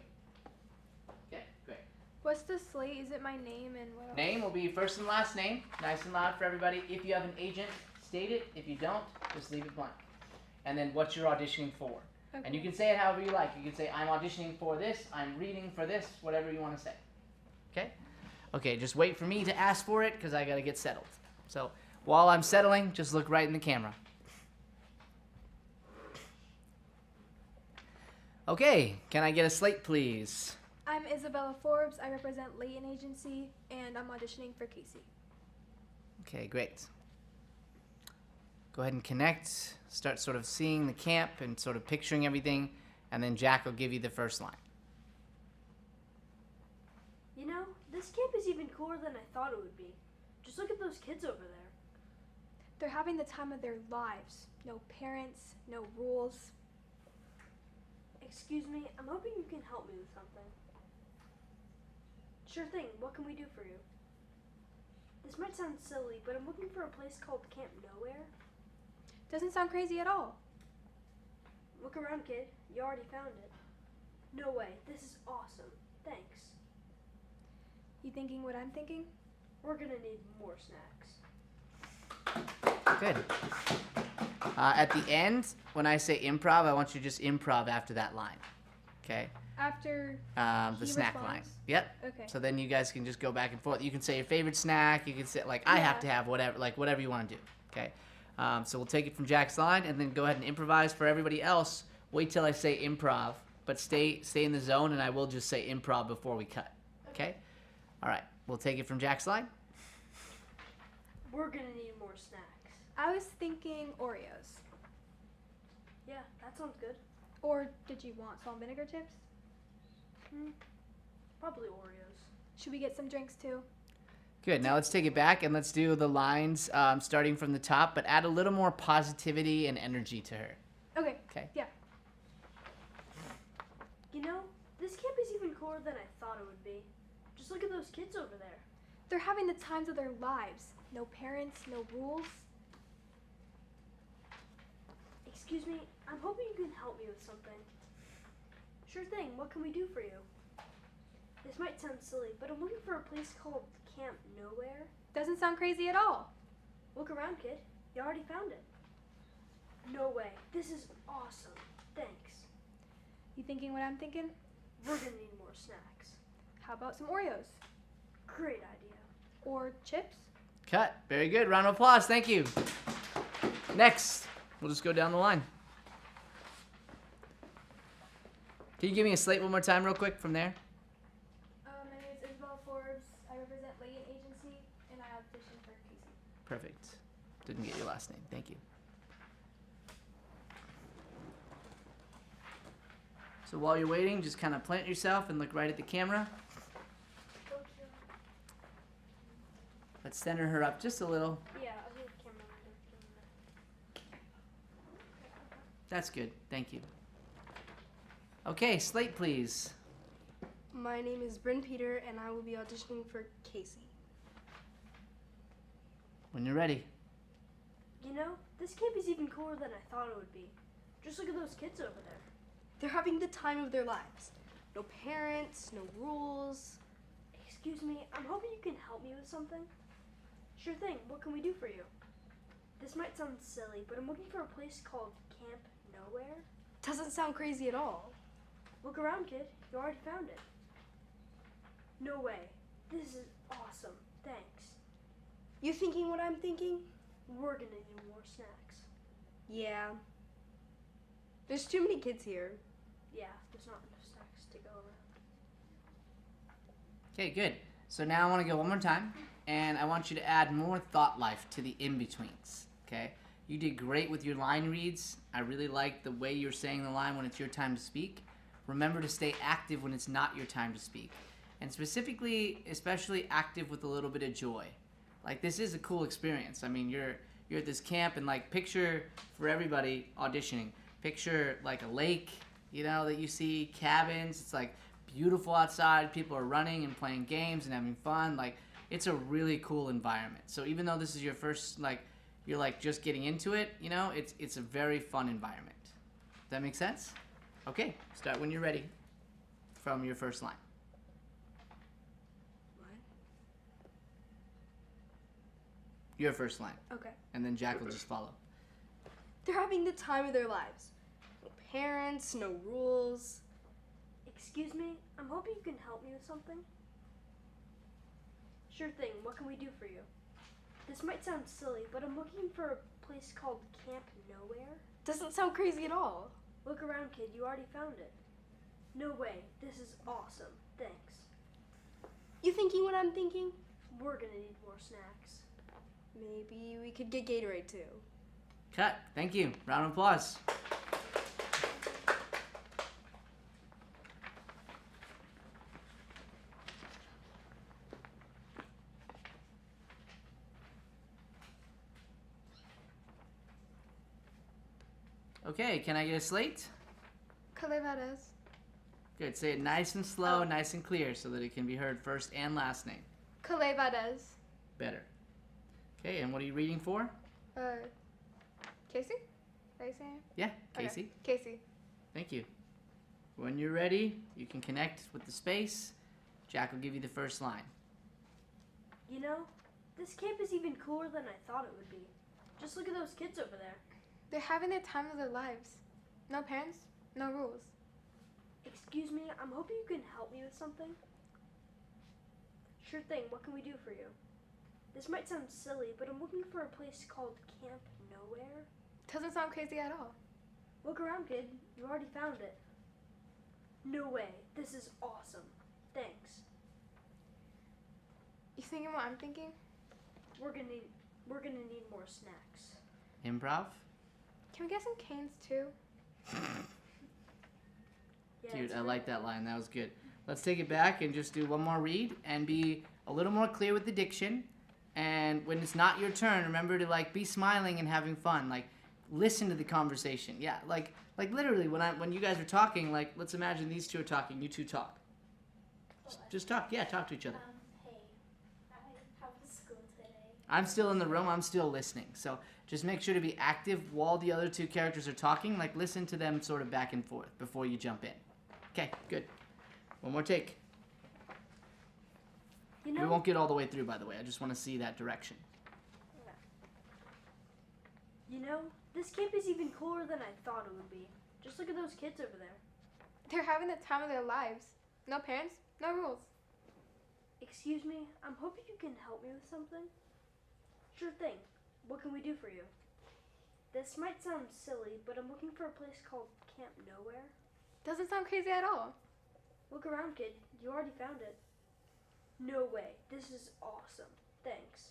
Okay? Great. What's the slate? Is it my name and what else? Name will be first and last name. Nice and loud for everybody. If you have an agent, state it. If you don't, just leave it blank. And then what you're auditioning for. Okay. And you can say it however you like. You can say, I'm auditioning for this, I'm reading for this, whatever you want to say. Okay? Okay, just wait for me to ask for it because I got to get settled. So while I'm settling, just look right in the camera. Okay, can I get a slate, please? I'm Isabella Forbes. I represent Layton Agency, and I'm auditioning for Casey. Okay, great. Go ahead and connect. Start sort of seeing the camp and sort of picturing everything, and then Jack will give you the first line. You know, this camp is even cooler than I thought it would be. Just look at those kids over there. They're having the time of their lives. No parents, no rules. Excuse me, I'm hoping you can help me with something. Sure thing, what can we do for you? This might sound silly, but I'm looking for a place called Camp Nowhere. Doesn't sound crazy at all. Look around, kid. You already found it. No way, this is awesome. Thanks. You thinking what I'm thinking? We're gonna need more snacks. Good. At the end, when I say improv, I want you to just improv after that line. Okay? After The he snack responds? line. Yep. Okay. So then you guys can just go back and forth. You can say your favorite snack. You can say, like, I have Yeah. to have whatever, like, whatever you want to do. Okay? So we'll take it from Jack's line and then go ahead and improvise. For everybody else, wait till I say improv, but stay in the zone, and I will just say improv before we cut. Okay? All right. We'll take it from Jack's line. We're gonna need more snacks. I was thinking Oreos. Yeah, that sounds good. Or did you want salt and vinegar chips? Probably Oreos. Should we get some drinks too? Good. Now let's take it back and let's do the lines starting from the top, but add a little more positivity and energy to her. Okay. Okay. Yeah. You know, this camp is even cooler than I thought it would be. Just look at those kids over there. They're having the times of their lives. No parents, no rules. Excuse me, I'm hoping you can help me with something. Sure thing, what can we do for you? This might sound silly, but I'm looking for a place called Camp Nowhere. Doesn't sound crazy at all. Look around, kid. You already found it. No way. This is awesome. Thanks. You thinking what I'm thinking? We're gonna need more snacks. How about some Oreos? Great idea. Or chips? Cut. Very good. Round of applause. Thank you. Next, we'll just go down the line. Can you give me a slate one more time real quick from there? My name is Isabel Forbes. I represent Layton Agency, and I audition for Casey. Perfect. Didn't get your last name. Thank you. So while you're waiting, just kind of plant yourself and look right at the camera. Let's center her up just a little. Yeah, I'll leave the camera on. That's good. Thank you. Okay, slate, please. My name is Bryn Peter, and I will be auditioning for Casey. When you're ready. You know, this camp is even cooler than I thought it would be. Just look at those kids over there. They're having the time of their lives. No parents, no rules. Excuse me, I'm hoping you can help me with something. Sure thing, what can we do for you? This might sound silly, but I'm looking for a place called Camp Nowhere. Doesn't sound crazy at all. Look around, kid. You already found it. No way. This is awesome. Thanks. You thinking what I'm thinking? We're gonna need more snacks. Yeah. There's too many kids here. Yeah, there's not enough snacks to go around. Okay, good. So now I want to go one more time, and I want you to add more thought life to the in-betweens, okay? You did great with your line reads. I really like the way you're saying the line when it's your time to speak. Remember to stay active when it's not your time to speak. And specifically, especially active with a little bit of joy. Like, this is a cool experience. I mean, you're at this camp, and like, picture, for everybody auditioning, picture like a lake, you know, that you see, cabins. It's like beautiful outside. People are running and playing games and having fun. Like, it's a really cool environment. So even though this is your first, like, you're like just getting into it, you know, it's a very fun environment. Does that make sense? Okay, start when you're ready from your first line. What? Your first line. Okay. And then Jack will just follow. They're having the time of their lives. No parents, no rules. Excuse me, I'm hoping you can help me with something. Sure thing, what can we do for you? This might sound silly, but I'm looking for a place called Camp Nowhere. Doesn't sound crazy at all. Look around, kid, you already found it. No way, this is awesome. Thanks. You thinking what I'm thinking? We're gonna need more snacks. Maybe we could get Gatorade too. Cut. Thank you. Round of applause. Okay, can I get a slate? Calevadas. Good. Say it nice and slow, nice and clear, so that it can be heard first and last name. Calevadas. Better. Okay, and what are you reading for? Casey? Are you saying? Yeah, Okay. Casey. Casey. Thank you. When you're ready, you can connect with the space. Jack will give you the first line. You know, this camp is even cooler than I thought it would be. Just look at those kids over there. They're having the time of their lives. No parents, no rules. Excuse me, I'm hoping you can help me with something. Sure thing, what can we do for you? This might sound silly, but I'm looking for a place called Camp Nowhere. Doesn't sound crazy at all. Look around, kid. You already found it. No way. This is awesome. Thanks. You thinking what I'm thinking? We're gonna need more snacks. Improv? Can we get some canes too? Yeah, Dude, it's I really- like that line. That was good. Let's take it back and just do one more read and be a little more clear with the diction. And when it's not your turn, remember to like be smiling and having fun. Like, listen to the conversation. Yeah, like literally when you guys are talking, like, let's imagine these two are talking. You two talk. Just talk. Yeah, talk to each other. Hey, how was school today? I'm still in the room. I'm still listening. So just make sure to be active while the other two characters are talking. Like, listen to them sort of back and forth before you jump in. Okay, good. One more take. You We know, won't get all the way through, by the way. I just want to see that direction. this camp is even cooler than I thought it would be. Just look at those kids over there. They're having the time of their lives. No parents, no rules. Excuse me, I'm hoping you can help me with something. Sure thing. What can we do for you? This might sound silly, but I'm looking for a place called Camp Nowhere. Doesn't sound crazy at all. Look around, kid. You already found it. No way. This is awesome. Thanks.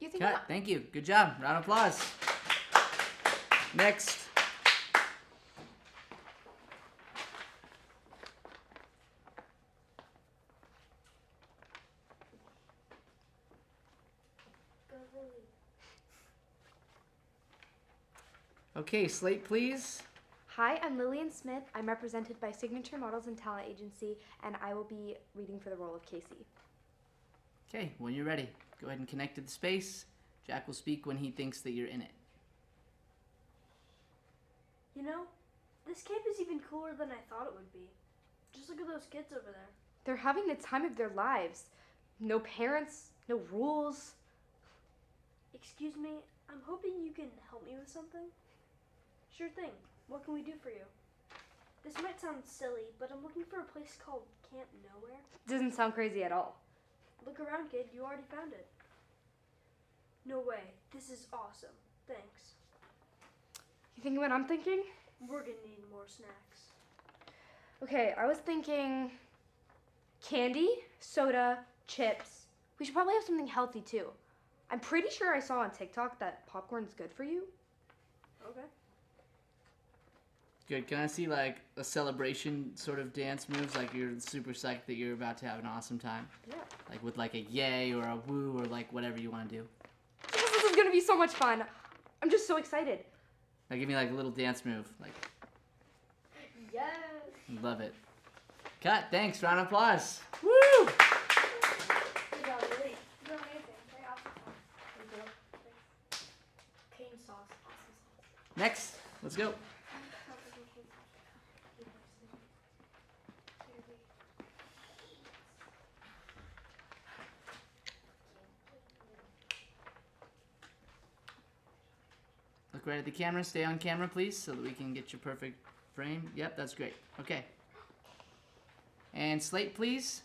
You think Cut. Thank you. Good job. Round of applause. Next. Okay, slate, please. Hi, I'm Lillian Smith. I'm represented by Signature Models and Talent Agency, and I will be reading for the role of Casey. Okay, when you're ready, go ahead and connect to the space. Jack will speak when he thinks that you're in it. You know, this camp is even cooler than I thought it would be. Just look at those kids over there. They're having the time of their lives. No parents, no rules. Excuse me, I'm hoping you can help me with something. Sure thing. What can we do for you? This might sound silly, but I'm looking for a place called Camp Nowhere. Doesn't sound crazy at all. Look around, kid. You already found it. No way. This is awesome. Thanks. You thinking what I'm thinking? We're gonna need more snacks. Okay, I was thinking candy, soda, chips. We should probably have something healthy too. I'm pretty sure I saw on TikTok that popcorn's good for you. Okay. Good. Can I see like a celebration sort of dance moves? Like you're super psyched that you're about to have an awesome time. Yeah. Like with like a yay or a woo or like whatever you want to do. This is gonna be so much fun. I'm just so excited. Now give me like a little dance move. Like, Yes. love it. Cut. Thanks. Round of applause. Woo! Good job, really. You're amazing. Very awesome. Cane sauce. Awesome sauce. Next. Let's go. Look right at the camera. Stay on camera, please, so that we can get your perfect frame. Yep, that's great. Okay. And slate, please.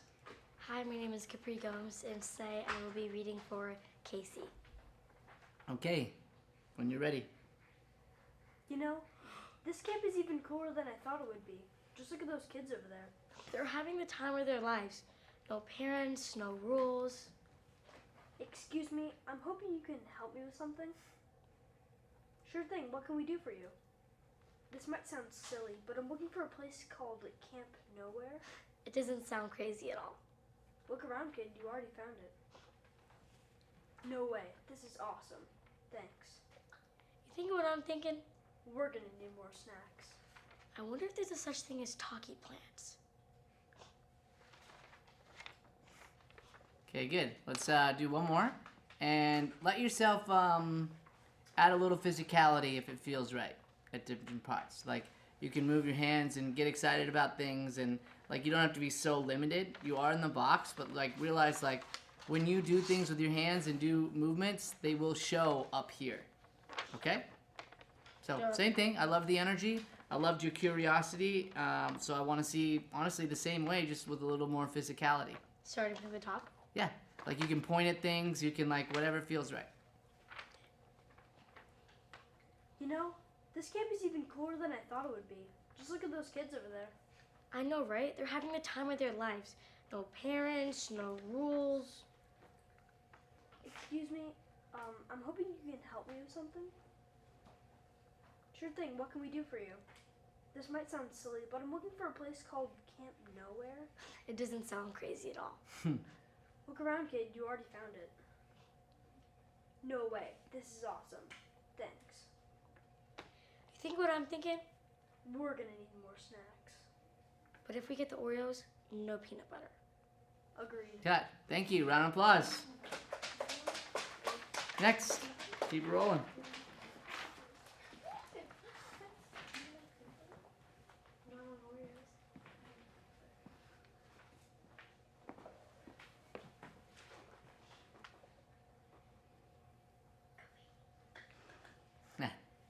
Hi, my name is Capri Gomes, and today I will be reading for Casey. Okay. When you're ready. You know, this camp is even cooler than I thought it would be. Just look at those kids over there. They're having the time of their lives. No parents, no rules. Excuse me, I'm hoping you can help me with something. Sure thing, what can we do for you? This might sound silly, but I'm looking for a place called Camp Nowhere. It doesn't sound crazy at all. Look around, kid, you already found it. No way, this is awesome. Thanks. You think what I'm thinking? We're gonna need more snacks. I wonder if there's a such thing as talkie plants. Okay, good. Let's do one more. And let yourself add a little physicality if it feels right at different parts. Like, you can move your hands and get excited about things, and like, you don't have to be so limited. You are in the box, but like, realize like, when you do things with your hands and do movements, they will show up here. Okay? So, same thing. I love the energy. I loved your curiosity. So I want to see, honestly, the same way, just with a little more physicality. Starting from the top? Yeah. Like, you can point at things. You can, like, whatever feels right. You know, this camp is even cooler than I thought it would be. Just look at those kids over there. I know, right? They're having the time of their lives. No parents, no rules. Excuse me, I'm hoping you can help me with something. Sure thing, what can we do for you? This might sound silly, but I'm looking for a place called Camp Nowhere. It doesn't sound crazy at all. Look around, kid, you already found it. No way, this is awesome. Thanks. You think what I'm thinking? We're gonna need more snacks. But if we get the Oreos, no peanut butter. Agreed. Cut. Thank you. Round of applause. Next. Keep it rolling.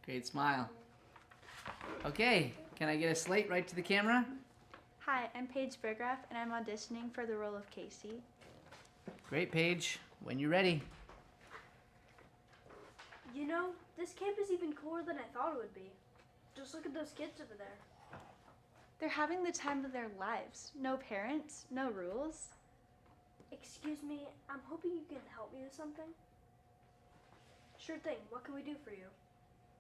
Great smile. Okay, can I get a slate right to the camera? Hi, I'm Paige Bergraff, and I'm auditioning for the role of Casey. Great, Paige. When you're ready. You know, this camp is even cooler than I thought it would be. Just look at those kids over there. They're having the time of their lives. No parents, no rules. Excuse me, I'm hoping you can help me with something. Sure thing, what can we do for you?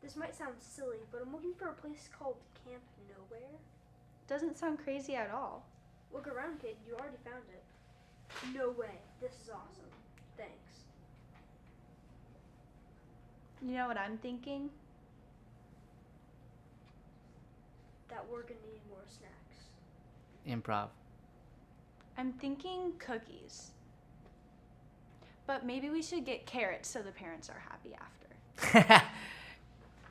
This might sound silly, but I'm looking for a place called Camp Nowhere. Doesn't sound crazy at all. Look around, kid, you already found it. No way, this is awesome. Thanks. You know what I'm thinking? That we're gonna need more snacks. Improv. I'm thinking cookies. But maybe we should get carrots so the parents are happy after.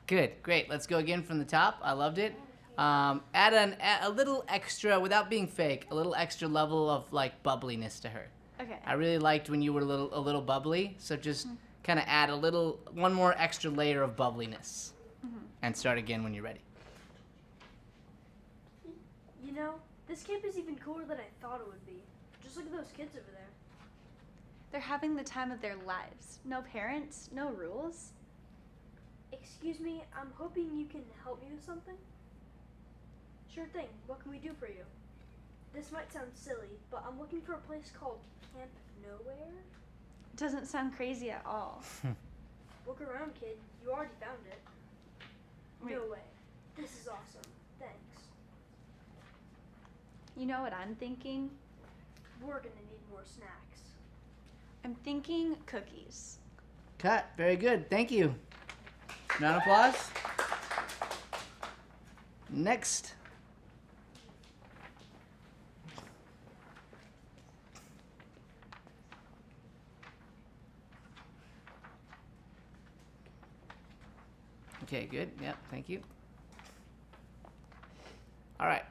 Good, great. Let's go again from the top. I loved it. Add a little extra, without being fake, a little extra level of like bubbliness to her. Okay. I really liked when you were a little bubbly, so just kind of add one more extra layer of bubbliness. And start again when you're ready. You know, this camp is even cooler than I thought it would be. Just look at those kids over there. They're having the time of their lives. No parents, no rules. Excuse me, I'm hoping you can help me with something. Sure thing, what can we do for you? This might sound silly, but I'm looking for a place called Camp Nowhere. Doesn't sound crazy at all. Look around, kid, you already found it. Wait. No way, this is awesome, thanks. You know what I'm thinking? We're gonna need more snacks. I'm thinking cookies. Cut. Very good. Thank you. Round of applause. Next. Okay, good. Yep, thank you. All right.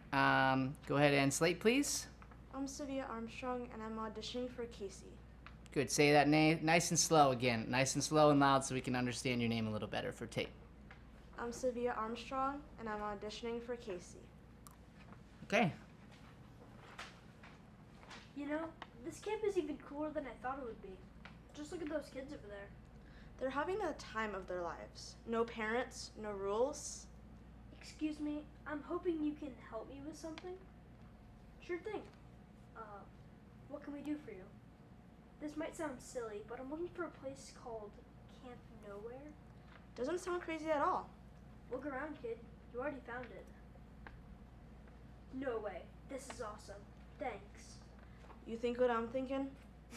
Go ahead and slate, please. I'm Sylvia Armstrong, and I'm auditioning for Casey. Good. Say that name nice and slow again. Nice and slow and loud so we can understand your name a little better for tape. I'm Sylvia Armstrong, and I'm auditioning for Casey. Okay. You know, this camp is even cooler than I thought it would be. Just look at those kids over there. They're having the time of their lives. No parents, no rules. Excuse me, I'm hoping you can help me with something. Sure thing. What can we do for you? This might sound silly, but I'm looking for a place called Camp Nowhere. Doesn't sound crazy at all. Look around, kid. You already found it. No way. This is awesome. Thanks. You think what I'm thinking?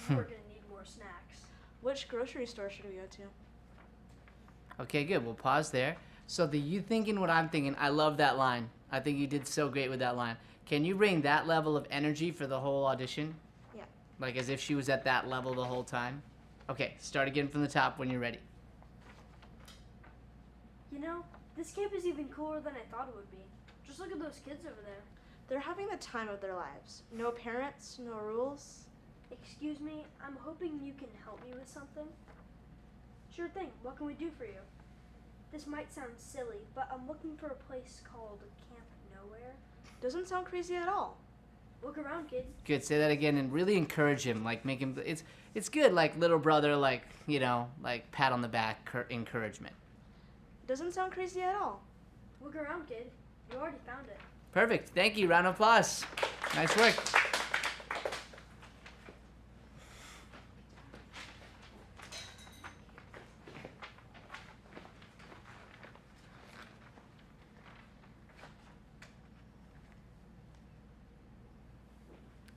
We're gonna need more snacks. Which grocery store should we go to? Okay, good. We'll pause there. So the you thinking what I'm thinking, I love that line. I think you did so great with that line. Can you bring that level of energy for the whole audition? Yeah. Like as if she was at that level the whole time? Okay, start again from the top when you're ready. You know, this camp is even cooler than I thought it would be. Just look at those kids over there. They're having the time of their lives. No parents, no rules. Excuse me, I'm hoping you can help me with something. Sure thing, what can we do for you? This might sound silly, but I'm looking for a place called Camp Nowhere. Doesn't sound crazy at all. Look around, kid. Good, say that again and really encourage him. Like make him, it's good, like little brother, like, you know, like pat on the back encouragement. Doesn't sound crazy at all. Look around, kid. You already found it. Perfect, thank you, round of applause. Nice work.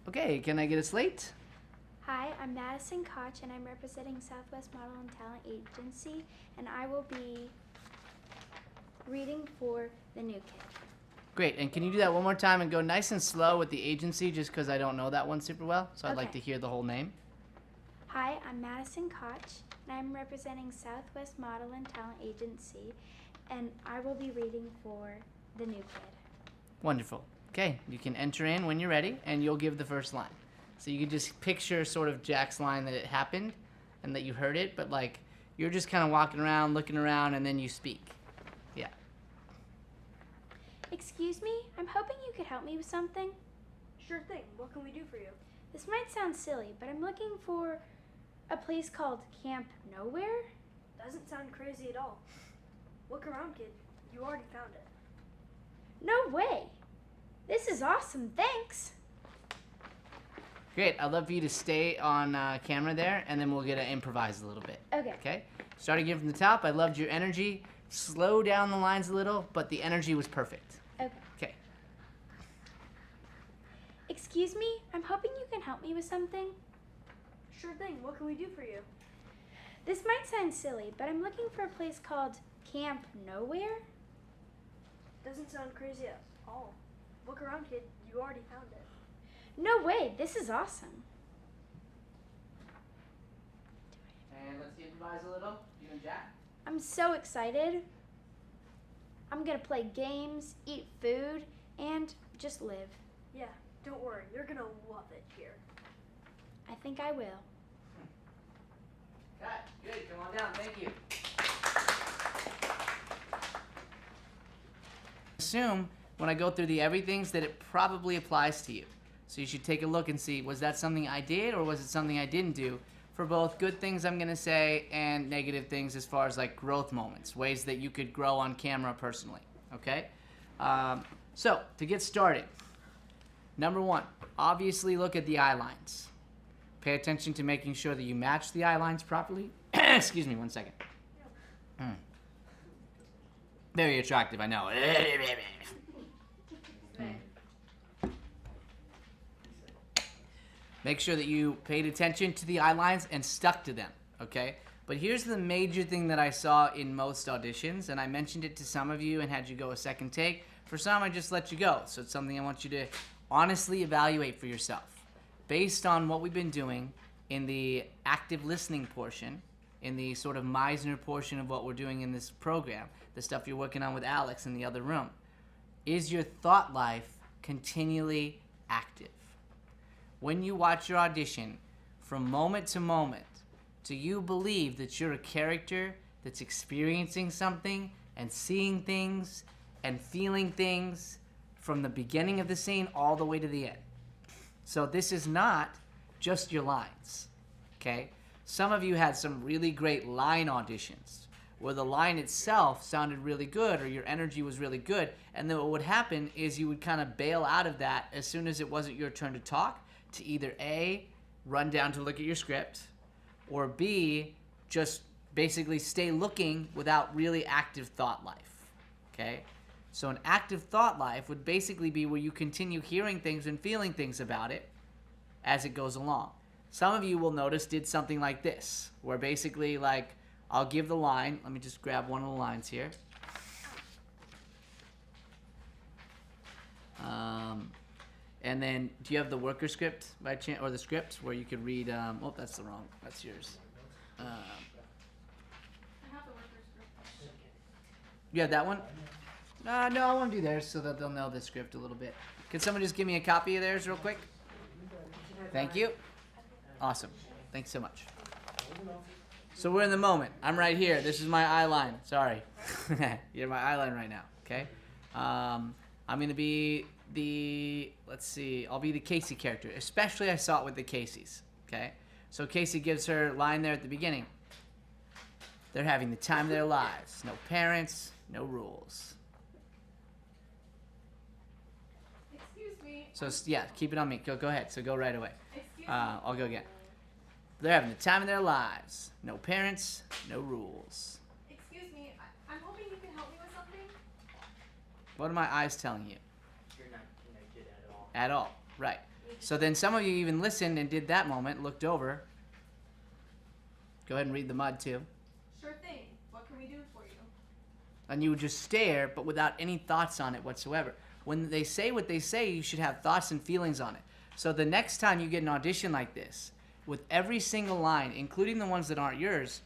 Okay, can I get a slate? Hi, I'm Madison Koch, and I'm representing Southwest Model and Talent Agency, and I will be reading for the new kid. Great, and can you do that one more time and go nice and slow with the agency just because I don't know that one super well, so I'd like to hear the whole name. Hi, I'm Madison Koch, and I'm representing Southwest Model and Talent Agency, and I will be reading for the new kid. Wonderful. Okay, you can enter in when you're ready, and you'll give the first line. So you can just picture sort of Jack's line that it happened and that you heard it, but like you're just kind of walking around, looking around, and then you speak. Yeah. Excuse me, I'm hoping you could help me with something. Sure thing, what can we do for you? This might sound silly, but I'm looking for a place called Camp Nowhere. Doesn't sound crazy at all. Look around, kid. You already found it. No way. This is awesome, thanks. Great, I'd love for you to stay on camera there, and then we'll get to improvise a little bit. Okay. Okay? Start again from the top. I loved your energy. Slow down the lines a little, but the energy was perfect. Okay. Okay. Excuse me, I'm hoping you can help me with something. Sure thing, what can we do for you? This might sound silly, but I'm looking for a place called Camp Nowhere. Doesn't sound crazy at all. Look around, kid. You already found it. No way, this is awesome. And let's improvise a little. You and Jack. I'm so excited. I'm gonna play games, eat food, and just live. Yeah, don't worry. You're gonna love it here. I think I will. Cut. Good, come on down. Thank you. Assume when I go through the everythings that it probably applies to you. So you should take a look and see, was that something I did or was it something I didn't do? for both good things I'm gonna say and negative things as far as like growth moments, ways that you could grow on camera personally, okay? So, to get started, number one, obviously look at the eye lines. Pay attention to making sure that you match the eye lines properly. Excuse me, 1 second. Very attractive, I know. Make sure that you paid attention to the eye lines and stuck to them, okay? But here's the major thing that I saw in most auditions, and I mentioned it to some of you and had you go a second take. For some, I just let you go. So it's something I want you to honestly evaluate for yourself. Based on what we've been doing in the active listening portion, in the sort of Meisner portion of what we're doing in this program, the stuff you're working on with Alex in the other room, is your thought life continually active? When you watch your audition, from moment to moment, do you believe that you're a character that's experiencing something and seeing things and feeling things from the beginning of the scene all the way to the end? So this is not just your lines, okay? Some of you had some really great line auditions where the line itself sounded really good or your energy was really good, and then what would happen is you would kind of bail out of that as soon as it wasn't your turn to talk, to either A, run down to look at your script, or B, just basically stay looking without really active thought life, okay? So an active thought life would basically be where you continue hearing things and feeling things about it as it goes along. Some of you will notice did something like this, where basically like, I'll give the line, let me just grab one of the lines here. And then, do you have the worker script by chance, or the script where you could read, oh, that's the wrong, that's yours. I have the worker script. You have that one? No, I want to do theirs so that they'll know the script a little bit. Can someone just give me a copy of theirs real quick? Thank you. Awesome. Thanks so much. So we're in the moment. I'm right here. This is my eye line. Sorry. You're my eye line right now, okay? I'm going to be let's see, I'll be the Casey character. Especially I saw it with the Caseys, okay? So Casey gives her line there at the beginning. They're having the time of their lives. No parents, no rules. Excuse me. So yeah, keep it on me. Go ahead. So go right away. Excuse me. I'll go again. They're having the time of their lives. No parents, no rules. Excuse me. I'm hoping you can help me with something. What are my eyes telling you? You're not connected at all. At all, right. So then some of you even listened and did that moment, looked over. Go ahead and read the mud too. Sure thing. What can we do for you? And you would just stare, but without any thoughts on it whatsoever. When they say what they say, you should have thoughts and feelings on it. So the next time you get an audition like this, with every single line, including the ones that aren't yours,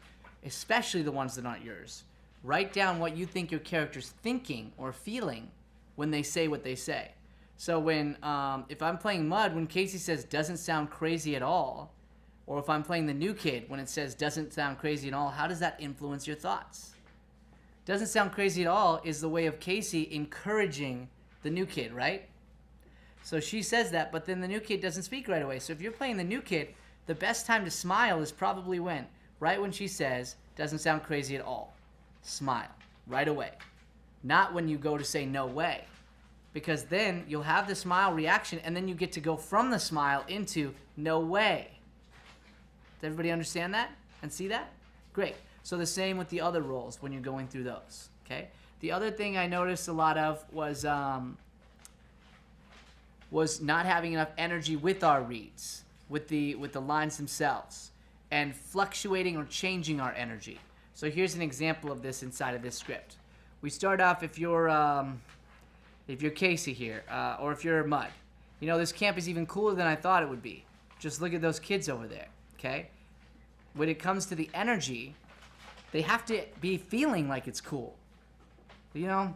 especially the ones that aren't yours, write down what you think your character's thinking or feeling when they say what they say. So when, if I'm playing Mud, when Casey says, doesn't sound crazy at all, or if I'm playing the new kid, when it says, doesn't sound crazy at all, how does that influence your thoughts? Doesn't sound crazy at all is the way of Casey encouraging the new kid, right? So she says that, but then the new kid doesn't speak right away. So if you're playing the new kid, the best time to smile is probably when? Right when she says, doesn't sound crazy at all. Smile, right away. Not when you go to say no way. Because then you'll have the smile reaction and then you get to go from the smile into no way. Does everybody understand that and see that? Great. So the same with the other roles when you're going through those, okay? The other thing I noticed a lot of was not having enough energy with our reads, with the lines themselves, and fluctuating or changing our energy. So here's an example of this inside of this script. We start off, if you're Casey here, or if you're Mud. You know, this camp is even cooler than I thought it would be. Just look at those kids over there, okay? When it comes to the energy, they have to be feeling like it's cool. You know,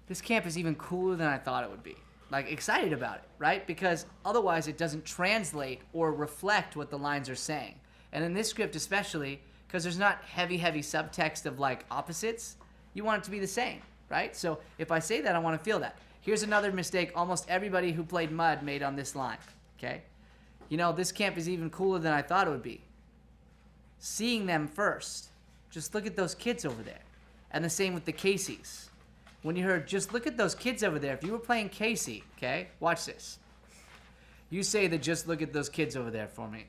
this camp is even cooler than I thought it would be. Like, excited about it, right? Because otherwise it doesn't translate or reflect what the lines are saying. And in this script especially, because there's not heavy subtext of like opposites, you want it to be the same, right? So if I say that, I want to feel that. Here's another mistake almost everybody who played Mud made on this line, okay? You know, this camp is even cooler than I thought it would be. seeing them first. Just look at those kids over there. And the same with the Caseys. When you heard, just look at those kids over there. If you were playing Casey, okay, watch this. You say that just look at those kids over there for me.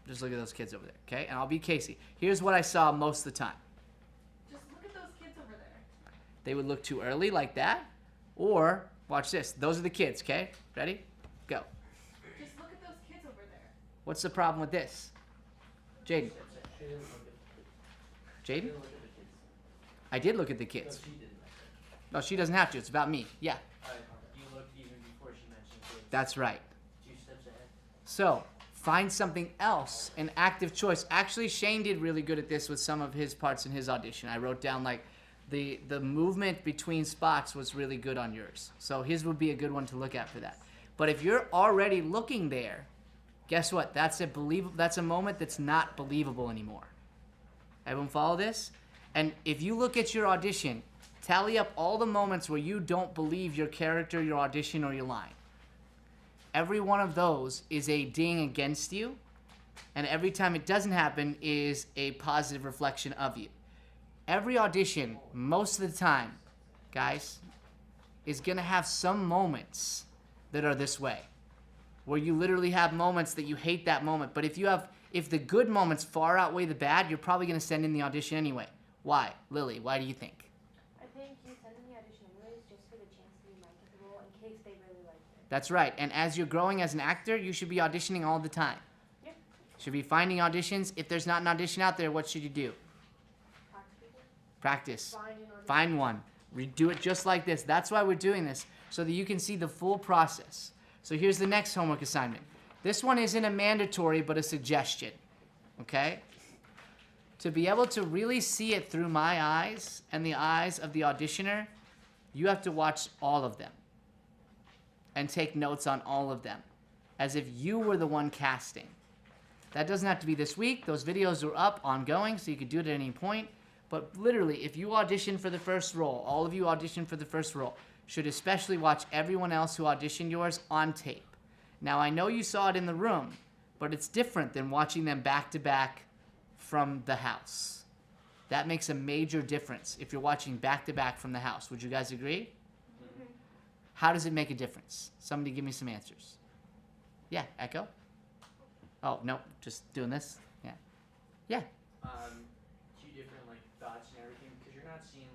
Just look at those kids over there, okay? And I'll be Casey. Here's what I saw most of the time. Just look at those kids over there. They would look too early like that. Or, watch this. Those are the kids, okay? Ready? Go. Just look at those kids over there. What's the problem with this? Jaden. Jaden? I did look at the kids. No, she doesn't have to. It's about me. Yeah. You looked even before she mentioned kids. That's right. 2 steps ahead. So, find something else, an active choice. Actually, Shane did really good at this with some of his parts in his audition. I wrote down like the movement between spots was really good on yours. So his would be a good one to look at for that. But if you're already looking there, guess what? That's a moment that's not believable anymore. Everyone follow this? And if you look at your audition, tally up all the moments where you don't believe your character, your audition, or your line. Every one of those is a ding against you, and every time it doesn't happen is a positive reflection of you. Every audition, most of the time, guys, is gonna have some moments that are this way, where you literally have moments that you hate that moment. But if the good moments far outweigh the bad, you're probably gonna send in the audition anyway. Why? Lily, why do you think? I think you send in the audition anyways just for the chance to be Mike in the role in case they really like it. That's right. And as you're growing as an actor, you should be auditioning all the time. Yeah. Should be finding auditions. If there's not an audition out there, what should you do? Practice. Find one. Do it just like this. That's why we're doing this, so that you can see the full process. So here's the next homework assignment. This one isn't a mandatory, but a suggestion. Okay? To be able to really see it through my eyes and the eyes of the auditioner, you have to watch all of them and take notes on all of them as if you were the one casting. That doesn't have to be this week. Those videos are up ongoing, so you could do it at any point. But literally, if you audition for the first role, all of you audition for the first role, should especially watch everyone else who auditioned yours on tape. Now, I know you saw it in the room, but it's different than watching them back to back from the house. That makes a major difference if you're watching back to back from the house. Would you guys agree? Mm-hmm. How does it make a difference? Somebody give me some answers. Yeah, Echo? Oh, no, just doing this? Yeah. Yeah. Two different thoughts and everything, because you're not seeing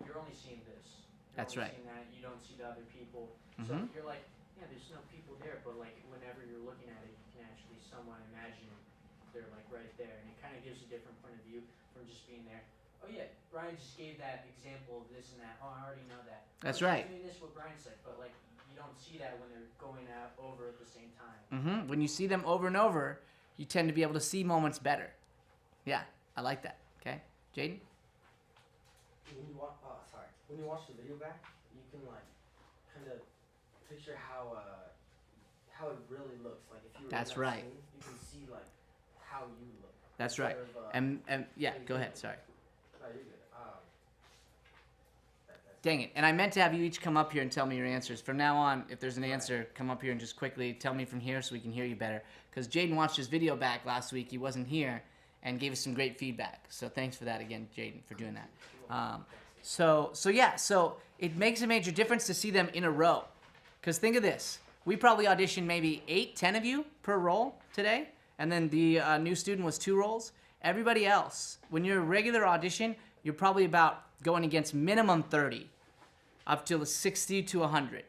you're only seeing this. That's right. Seeing that, you don't see the other people. Mm-hmm. So you're like, yeah, there's no people there, but whenever you're looking at it, you can actually somewhat imagine they're right there, and it kind of gives a different point of view from just being there. Oh yeah, Brian just gave that example of this and that. Oh, I already know that. That's oh, right. Doing this what Brian said, but you don't see that when they're going out over at the same time. Mm-hmm. When you see them over and over, you tend to be able to see moments better. Yeah, I like that. Okay, Jaden. When you watch the video back, you can kind of picture how it really looks. If you were That's in that right. scene, you can see how you look. That's right. And yeah, go ahead. Sorry. No, you're good. Dang it. And I meant to have you each come up here and tell me your answers. From now on, if there's an answer, come up here and just quickly tell me from here so we can hear you better. Because Jaden watched his video back last week. He wasn't here and gave us some great feedback. So thanks for that again, Jaden, for doing that. So it makes a major difference to see them in a row. Because think of this. We probably auditioned maybe 8, 10 of you per role today. And then the new student was 2 roles. Everybody else, when you're a regular audition, you're probably about going against minimum 30 up to 60 to 100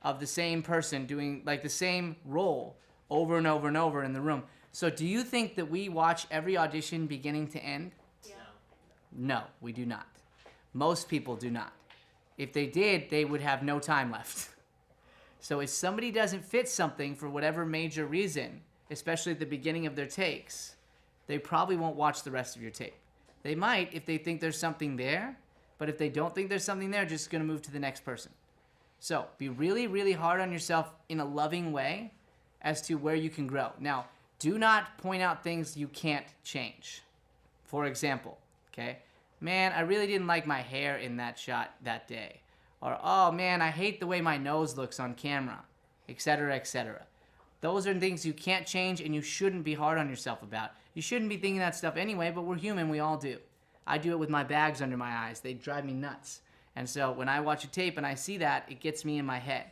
of the same person doing the same role over and over and over in the room. So do you think that we watch every audition beginning to end? Yeah. No, we do not. Most people do not. If they did, they would have no time left. So if somebody doesn't fit something for whatever major reason, especially at the beginning of their takes, they probably won't watch the rest of your tape. They might if they think there's something there, but if they don't think there's something there, just going to move to the next person. So be really, really hard on yourself in a loving way as to where you can grow. Now, do not point out things you can't change. For example, okay, man, I really didn't like my hair in that shot that day. Or, oh man, I hate the way my nose looks on camera, etc., etc. Those are things you can't change and you shouldn't be hard on yourself about. You shouldn't be thinking that stuff anyway, but we're human, we all do. I do it with my bags under my eyes. They drive me nuts. And so when I watch a tape and I see that, it gets me in my head.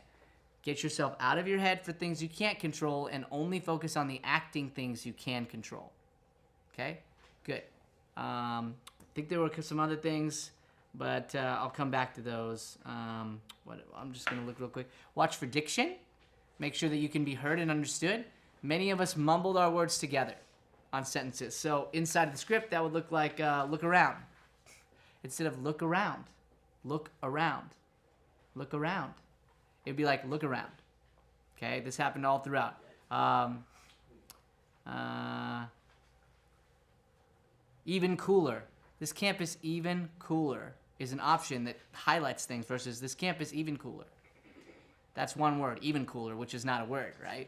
Get yourself out of your head for things you can't control and only focus on the acting things you can control. Okay? Good. I think there were some other things, but I'll come back to those. I'm just going to look real quick. Watch for diction. Make sure that you can be heard and understood. Many of us mumbled our words together on sentences. So inside of the script, that would look like look around. Instead of look around, look around, look around. It'd be like look around. Okay, this happened all throughout. Even cooler. This campus even cooler is an option that highlights things versus this campus even cooler. That's one word, even cooler, which is not a word, right?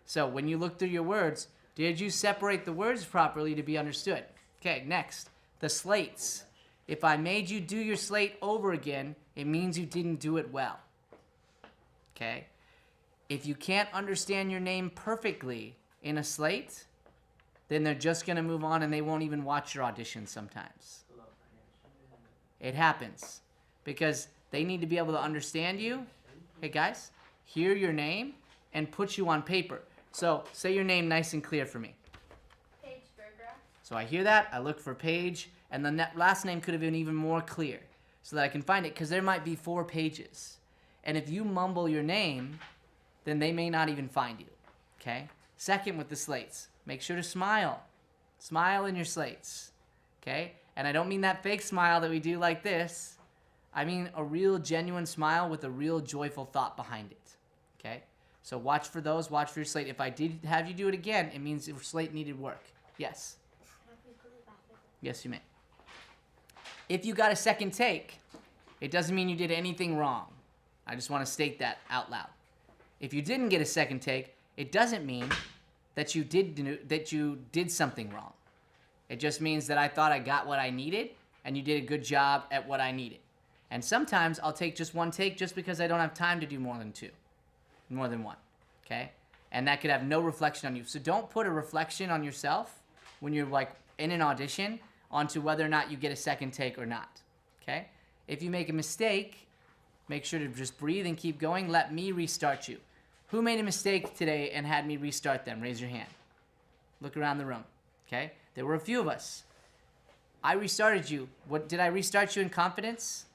So when you look through your words, did you separate the words properly to be understood? Okay, next, the slates. If I made you do your slate over again, it means you didn't do it well. Okay? If you can't understand your name perfectly in a slate, then they're just going to move on and they won't even watch your audition sometimes. It happens because they need to be able to understand you. Hey guys, hear your name and put you on paper. So say your name nice and clear for me. Paige Berggraf. So I hear that, I look for Paige, and the last name could have been even more clear so that I can find it because there might be 4 pages. And if you mumble your name, then they may not even find you, okay? Second, with the slates, make sure to smile. Smile in your slates, okay? And I don't mean that fake smile that we do like this. I mean a real genuine smile with a real joyful thought behind it, okay? So watch for those, watch for your slate. If I did have you do it again, it means your slate needed work. Yes? Yes, you may. If you got a second take, it doesn't mean you did anything wrong. I just want to state that out loud. If you didn't get a second take, it doesn't mean that you did something wrong. It just means that I thought I got what I needed, and you did a good job at what I needed. And sometimes I'll take just one take just because I don't have time to do more than one, okay? And that could have no reflection on you. So don't put a reflection on yourself when you're like in an audition onto whether or not you get a second take or not, okay? If you make a mistake, make sure to just breathe and keep going. Let me restart you. Who made a mistake today and had me restart them? Raise your hand. Look around the room, okay? There were a few of us. I restarted you. Did I restart you in confidence?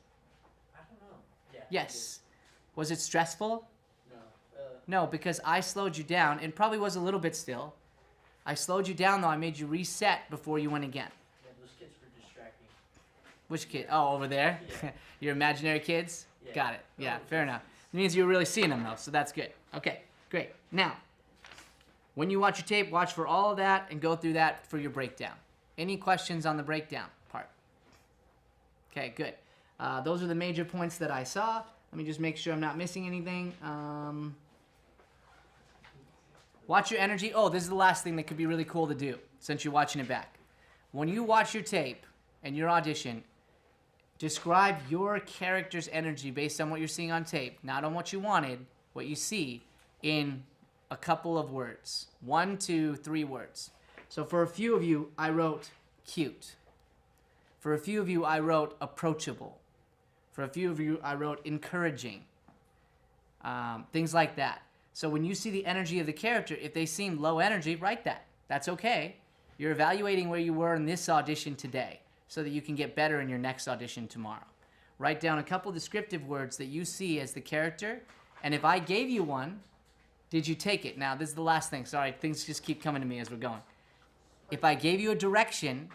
I don't know. Yeah. Yes. Was it stressful? No. No, because I slowed you down. It probably was a little bit still. I slowed you down, though. I made you reset before you went again. Yeah, those kids were distracting. Which kid? Oh, over there? Yeah. Your imaginary kids? Yeah. Got it. Yeah, fair enough. It means you were really seeing them, though, so that's good. Okay, great. Now, when you watch your tape, watch for all of that and go through that for your breakdown. Any questions on the breakdown part? Okay, good. Those are the major points that I saw. Let me just make sure I'm not missing anything. Watch your energy. Oh, this is the last thing that could be really cool to do since you're watching it back. When you watch your tape and your audition, describe your character's energy based on what you're seeing on tape, not on what you wanted, what you see, in a couple of words. 1 to 3 words. So for a few of you, I wrote cute. For a few of you, I wrote approachable. For a few of you, I wrote encouraging. Things like that. So when you see the energy of the character, if they seem low energy, write that. That's okay. You're evaluating where you were in this audition today so that you can get better in your next audition tomorrow. Write down a couple descriptive words that you see as the character, and if I gave you one, did you take it? Now, this is the last thing. Sorry, things just keep coming to me as we're going. If I gave you a direction,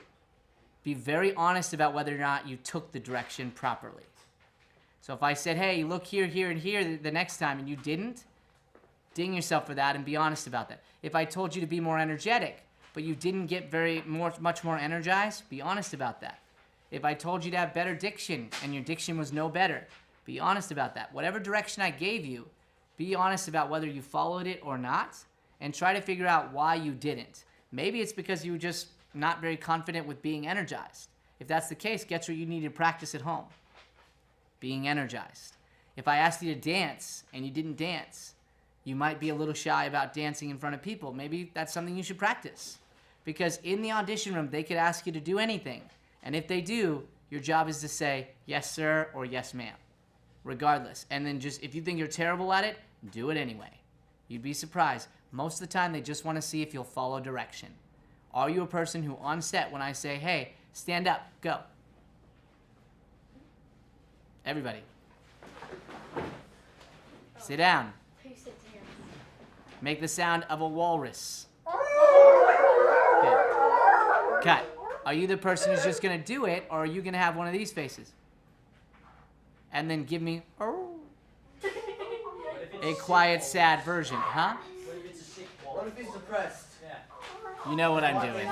be very honest about whether or not you took the direction properly. So if I said, hey, look here, here, and here the next time, and you didn't, ding yourself for that and be honest about that. If I told you to be more energetic, but you didn't get much more energized, be honest about that. If I told you to have better diction and your diction was no better, be honest about that. Whatever direction I gave you, be honest about whether you followed it or not, and try to figure out why you didn't. Maybe it's because you were just not very confident with being energized. If that's the case, guess what you need to practice at home? Being energized. If I asked you to dance and you didn't dance, You might be a little shy about dancing in front of people. Maybe that's something you should practice. Because in the audition room, they could ask you to do anything. And if they do, your job is to say, yes, sir, or yes, ma'am, regardless. And then just, if you think you're terrible at it, do it anyway. You'd be surprised. Most of the time, they just want to see if you'll follow direction. Are you a person who on set, when I say, hey, stand up, go? Everybody. Sit down. Who sits here? Make the sound of a walrus. Good. Cut. Are you the person who's just going to do it, or are you going to have one of these faces? And then give me a quiet, sad version, huh? What if it's a sick What wall? if he's depressed? Yeah. You know what I'm doing.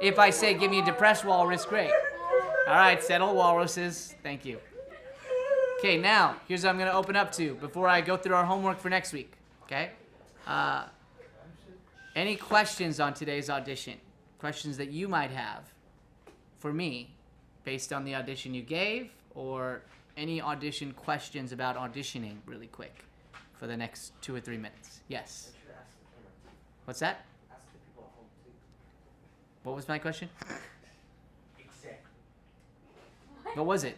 If I say give me a depressed walrus, great. All right, settle walruses. Thank you. Okay, now, here's what I'm going to open up to before I go through our homework for next week, okay? Any questions on today's audition? Questions that you might have for me based on the audition you gave, or any audition questions about auditioning really quick for the next 2 or 3 minutes? Yes. What's that? Ask the people at home too. What was my question? Exactly. What was it?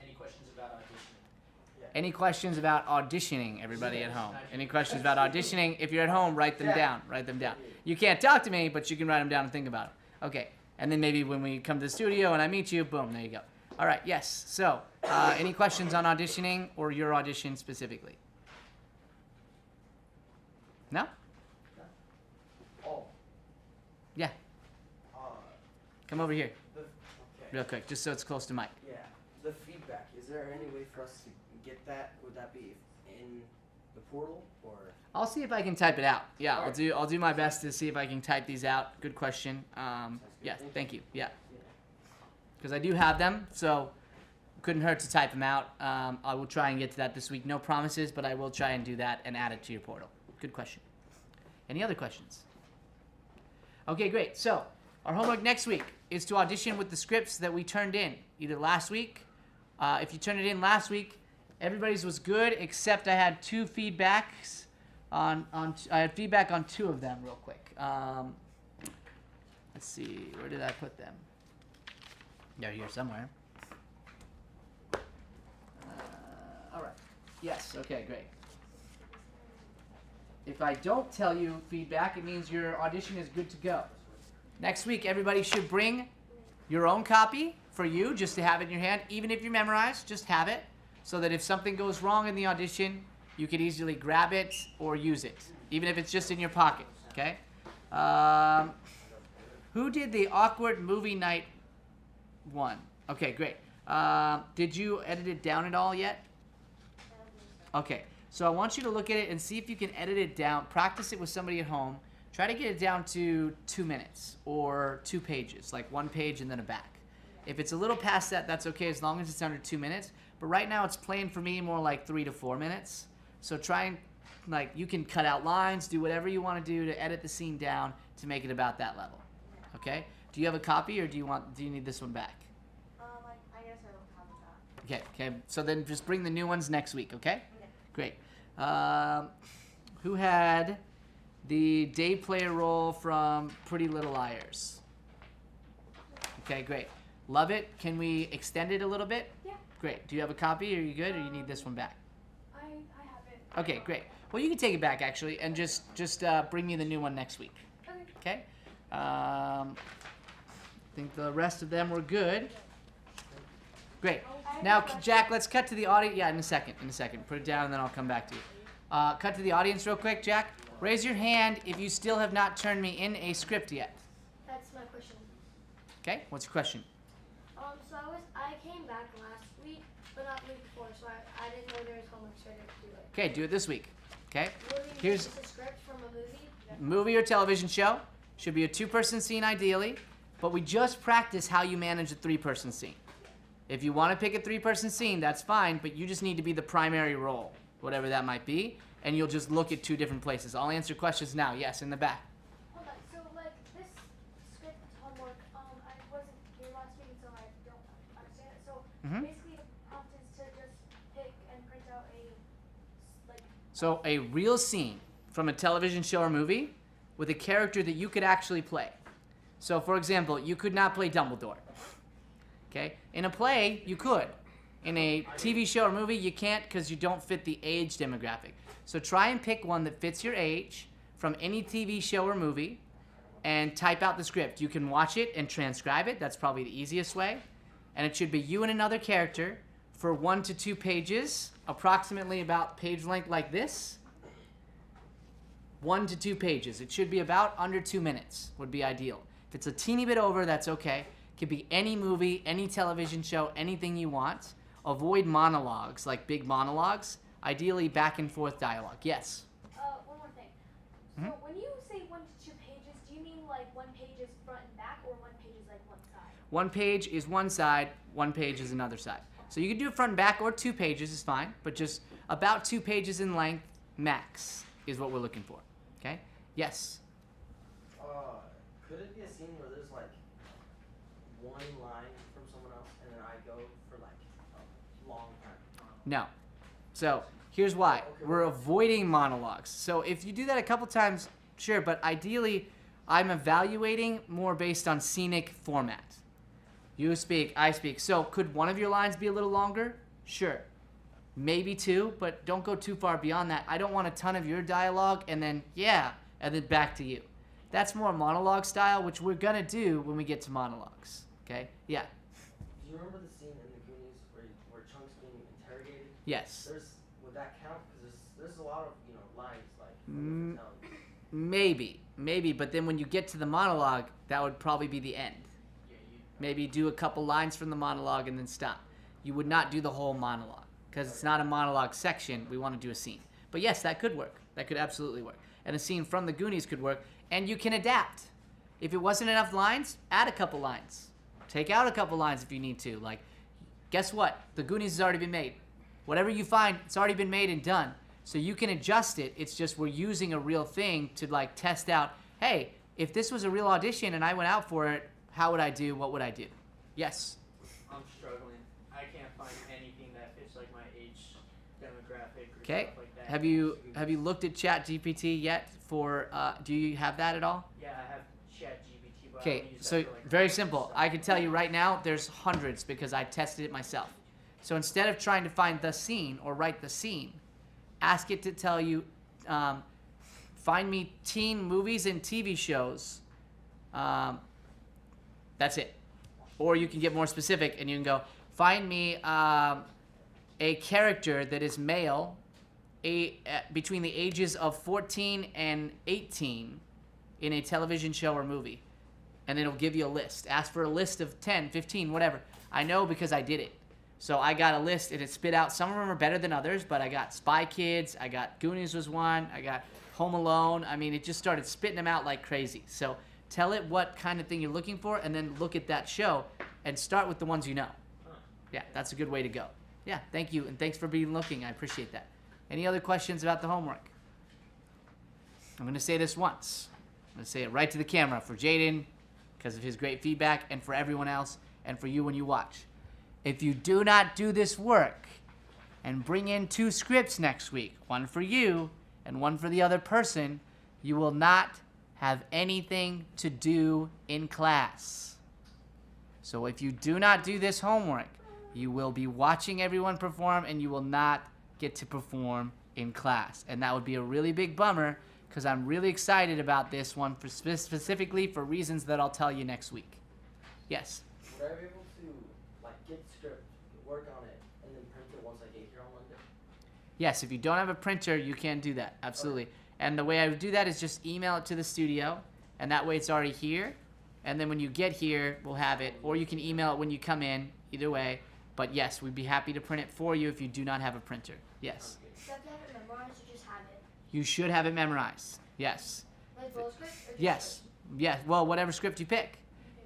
Any questions about auditioning? Any questions about auditioning, everybody at home? Any questions about auditioning? If you're at home, write them down. Write them down. You can't talk to me, but you can write them down and think about it. Okay. And then maybe when we come to the studio and I meet you, boom, there you go. All right, yes. So, any questions on auditioning or your audition specifically? No? Oh. Yeah. Come over here Okay. real quick, just so it's close to Mike. Yeah. The feedback. Is there any way for us to get that? Would that be in the portal or? I'll see if I can type it out. Yeah, Alright. I'll do my best to see if I can type these out. Good question. Yeah, thank you. Yeah. Because I do have them, so couldn't hurt to type them out. I will try and get to that this week. No promises, but I will try and do that and add it to your portal. Good question. Any other questions? Okay, great. So our homework next week is to audition with the scripts that we turned in either last week. If you turned it in last week, everybody's was good except I had 2 feedbacks. I had feedback on 2 of them real quick. Let's see, where did I put them? They're here somewhere. All right. Yes, okay, great. If I don't tell you feedback, it means your audition is good to go. Next week, everybody should bring your own copy for you, just to have it in your hand. Even if you memorize, just have it, so that if something goes wrong in the audition, you could easily grab it or use it, even if it's just in your pocket, okay? Who did the awkward movie night one? Okay, great. Did you edit it down at all yet? Okay, so I want you to look at it and see if you can edit it down. Practice it with somebody at home. Try to get it down to 2 minutes or 2 pages, like 1 page and then a back. If it's a little past that, that's okay as long as it's under 2 minutes. But right now it's playing for me more like 3 to 4 minutes. So try and, like, you can cut out lines, do whatever you want to do to edit the scene down to make it about that level. Okay? Do you have a copy or do you need this one back? I guess I don't have that. Okay. So then just bring the new ones next week, okay? Great. Who had the day player role from Pretty Little Liars? Okay, great. Love it. Can we extend it a little bit? Yeah. Great. Do you have a copy? Are you good, or you need this one back? I have it. Okay, great. Well, you can take it back actually, and just bring me the new one next week. Okay. I think the rest of them were good. Great. Now, Jack, let's cut to the audience. Yeah, in a second. Put it down, and then I'll come back to you. Cut to the audience real quick, Jack. Raise your hand if you still have not turned me in a script yet. That's my question. Okay. What's your question? So I came back last week, but not the week before, so I didn't know there was homework, so I didn't do it. Okay, do it this week. Okay. Here's a script from a movie. Movie or television show. Should be a 2-person scene ideally, but we just practice how you manage a 3-person scene. If you want to pick a 3-person scene, that's fine, but you just need to be the primary role, whatever that might be, and you'll just look at 2 different places. I'll answer questions now. Yes, in the back. Hold on. So, like, this script homework, I wasn't here last week, so I don't understand it. So, Mhm. basically, the prompt is to just pick and print out a So a real scene from a television show or movie with a character that you could actually play. So for example, you could not play Dumbledore. Okay? In a play, you could. In a TV show or movie, you can't because you don't fit the age demographic. So try and pick one that fits your age from any TV show or movie and type out the script. You can watch it and transcribe it. That's probably the easiest way. And it should be you and another character for 1 to 2 pages, approximately about page length like this. 1 to 2 pages. It should be about under 2 minutes would be ideal. If it's a teeny bit over, that's okay. It could be any movie, any television show, anything you want. Avoid monologues, like big monologues. Ideally, back and forth dialogue. Yes? One more thing. So when you say 1 to 2 pages, do you mean like 1 page is front and back, or 1 page is like one side? 1 page is one side, 1 page is another side. So you can do it front and back, or 2 pages is fine, but just about 2 pages in length max is what we're looking for. Okay? Yes? Could it be a scene where there's like one line from someone else and then I go for like a long time? No. So here's why. We're avoiding monologues. So if you do that a couple times, sure, but ideally I'm evaluating more based on scenic format. You speak, I speak. So could one of your lines be a little longer? Sure. Maybe 2, but don't go too far beyond that. I don't want a ton of your dialogue and then, yeah, and then back to you. That's more monologue style, which we're going to do when we get to monologues. Okay? Yeah. Do you remember the scene in the Goonies where Chunk's being interrogated? Yes. Would that count? Because there's a lot of, lines like Maybe, but then when you get to the monologue, that would probably be the end. Maybe do a couple lines from the monologue and then stop. You would not do the whole monologue because it's not a monologue section. We want to do a scene. But yes, that could work. That could absolutely work. And a scene from the Goonies could work. And you can adapt. If it wasn't enough lines, add a couple lines. Take out a couple lines if you need to. Like, guess what? The Goonies has already been made. Whatever you find, it's already been made and done. So you can adjust it. It's just we're using a real thing to like test out, hey, if this was a real audition and I went out for it, how would I do? What would I do? Yes? I'm struggling. I can't find anything that fits like my age demographic or Okay. stuff like that. Have you looked at ChatGPT yet for, do you have that at all? Yeah, I have ChatGPT, but I Okay, don't use so that for, like, very writing simple. stuff. I can tell you right now, there's hundreds because I tested it myself. So instead of trying to find the scene or write the scene, ask it to tell you, find me teen movies and TV shows. That's it. Or you can get more specific and you can go, find me a character that is male between the ages of 14 and 18 in a television show or movie. And it'll give you a list. Ask for a list of 10, 15, whatever. I know because I did it. So I got a list and it spit out. Some of them are better than others, but I got Spy Kids, I got Goonies was one, I got Home Alone. I mean, it just started spitting them out like crazy. So tell it what kind of thing you're looking for and then look at that show and start with the ones you know. Yeah, that's a good way to go. Yeah, thank you, and thanks for being looking. I appreciate that. Any other questions about the homework? I'm going to say this once. I'm going to say it right to the camera for Jaden because of his great feedback and for everyone else and for you when you watch. If you do not do this work and bring in 2 scripts next week, one for you and one for the other person, you will not have anything to do in class. So if you do not do this homework, you will be watching everyone perform and you will not get to perform in class. And that would be a really big bummer because I'm really excited about this one for specifically for reasons that I'll tell you next week. Yes? Would I be able to get the script, work on it, and then print it once I get here on Monday? Yes, if you don't have a printer, you can do that. Absolutely. Okay. And the way I would do that is just email it to the studio, and that way it's already here. And then when you get here, we'll have it. Or you can email it when you come in, either way. But yes, we'd be happy to print it for you if you do not have a printer. Yes. Do you have to have it memorized or just have it? You should have it memorized. Yes. Like both scripts? Or just Yes. Yes. Well, whatever script you pick.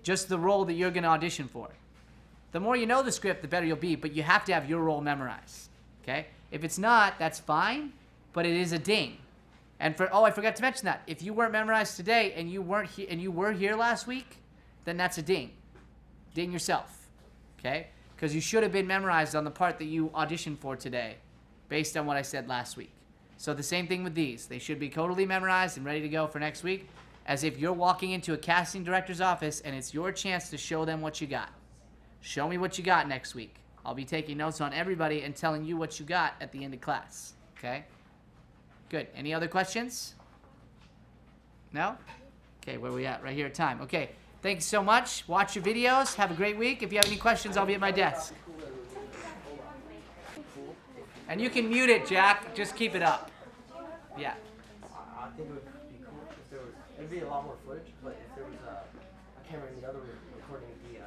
Just the role that you're going to audition for. The more you know the script, the better you'll be, but you have to have your role memorized. Okay? If it's not, that's fine, but it is a ding. And I forgot to mention that. If you weren't memorized today and you weren't and you were here last week, then that's a ding. Ding yourself. Okay? Because you should have been memorized on the part that you auditioned for today based on what I said last week. So the same thing with these. They should be totally memorized and ready to go for next week, as if you're walking into a casting director's office and it's your chance to show them what you got. Show me what you got next week. I'll be taking notes on everybody and telling you what you got at the end of class. Okay? Good. Any other questions? No? Okay, where are we at? Right here at time. Okay. Thanks so much. Watch your videos. Have a great week. If you have any questions, I'll be at my desk. And you can mute it, Jack. Just keep it up. Yeah. I think it would be cool if there was. It'd be a lot more footage, but if there was a camera in the other room recording the.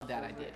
That I did.